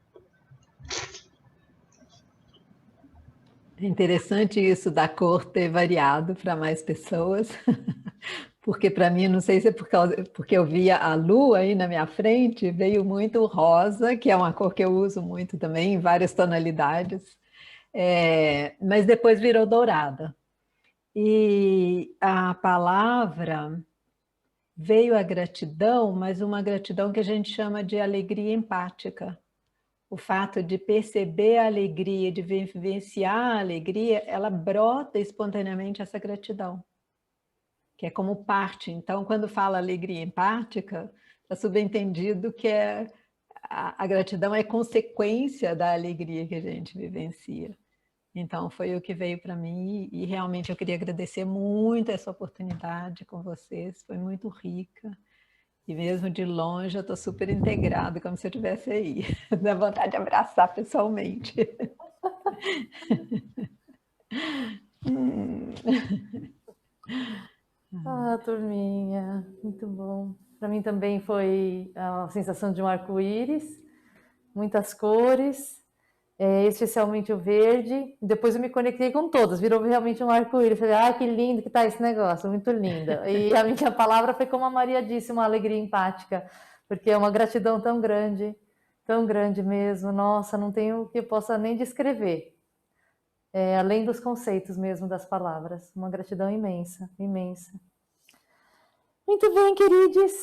É interessante isso da cor ter variado para mais pessoas, porque para mim, não sei se é porque eu via a lua aí na minha frente, veio muito rosa, que é uma cor que eu uso muito também, em várias tonalidades, mas depois virou dourada. E a palavra veio a gratidão, mas uma gratidão que a gente chama de alegria empática. O fato de perceber a alegria, de vivenciar a alegria, ela brota espontaneamente essa gratidão, que é como parte. Então, quando fala alegria empática, está subentendido que a gratidão é consequência da alegria que a gente vivencia. Então, foi o que veio para mim e realmente eu queria agradecer muito essa oportunidade com vocês, foi muito rica. E mesmo de longe eu estou super integrada, como se eu estivesse aí. Dá vontade de abraçar pessoalmente. Ah, turminha, muito bom. Para mim também foi a sensação de um arco-íris, muitas cores, especialmente o verde. Depois eu me conectei com todas, virou realmente um arco-íris. Falei, ah, que lindo que tá esse negócio, muito linda. E a minha palavra foi, como a Maria disse, uma alegria empática, porque é uma gratidão tão grande mesmo. Nossa, não tenho o que eu possa nem descrever. Além dos conceitos mesmo das palavras, uma gratidão imensa, imensa. Muito bem, queridos,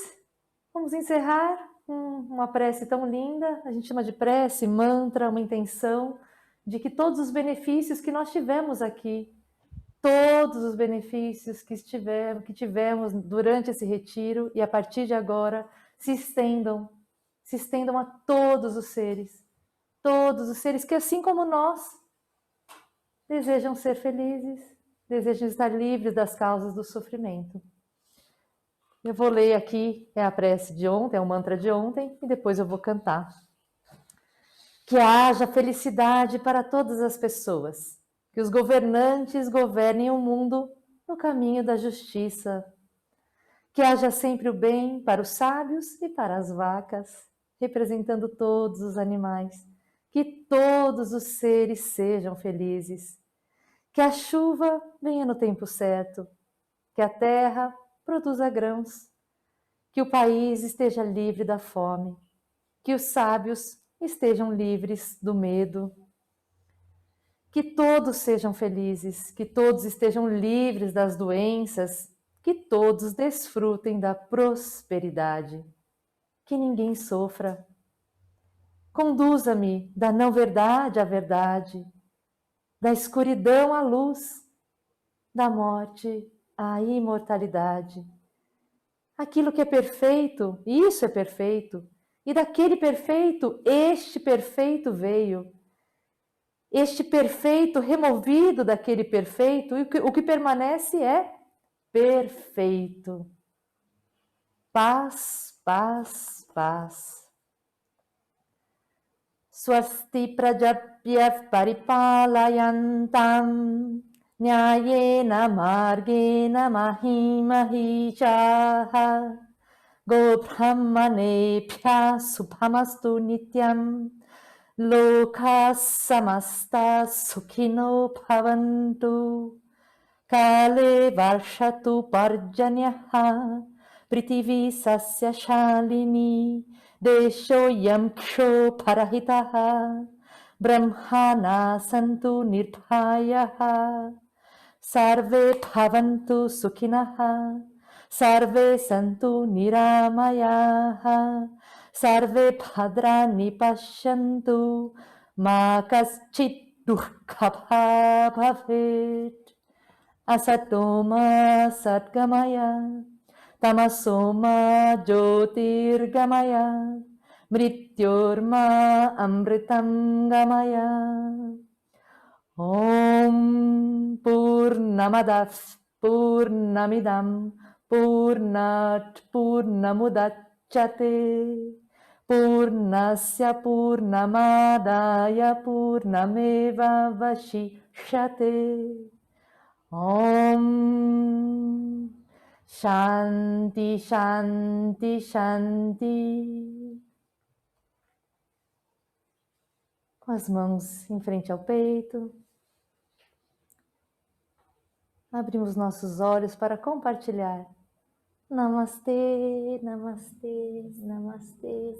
vamos encerrar uma prece tão linda, a gente chama de prece, mantra, uma intenção de que todos os benefícios que nós tivemos aqui, todos os benefícios que tivemos durante esse retiro e a partir de agora se estendam a todos os seres que, assim como nós, desejam ser felizes, desejam estar livres das causas do sofrimento. Eu vou ler aqui, a prece de ontem, o mantra de ontem, e depois eu vou cantar. Que haja felicidade para todas as pessoas, que os governantes governem o mundo no caminho da justiça, que haja sempre o bem para os sábios e para as vacas, representando todos os animais, que todos os seres sejam felizes, que a chuva venha no tempo certo, que a terra produza grãos, que o país esteja livre da fome, que os sábios estejam livres do medo, que todos sejam felizes, que todos estejam livres das doenças, que todos desfrutem da prosperidade, que ninguém sofra. Conduza-me da não-verdade à verdade, da escuridão à luz, da morte à imortalidade. Aquilo que é perfeito, isso é perfeito, e daquele perfeito, este perfeito veio. Este perfeito removido daquele perfeito, e o que permanece é perfeito. Paz, paz, paz. Swasti prajabhya paripalayantam Nyayena margena mahimahishaha Go brahmanebhya subhamastu nityam Loka samasta sukhino bhavantu Kale varshatu parjanyaha Prithvi sasya shalini Desho yamksho parahitaha Brahmana santu nirbhayaha Sarve bhavantu sukhinaha, sarve santu niramayaha, sarve bhadrani pashyantu, ma kaschit durkha bhavet. Asatoma Satgamaya, Tamasoma Jyotirgamaya, Mrityorma Amritam Gamaya. Om Purnamadav Purnamidam Purnat Purnamudachyate Purnasya Purnamadaya Purnameva Vashishyate. Om Shanti Shanti Shanti. Com as mãos em frente ao peito, abrimos nossos olhos para compartilhar. Namastê, namastê, namastê.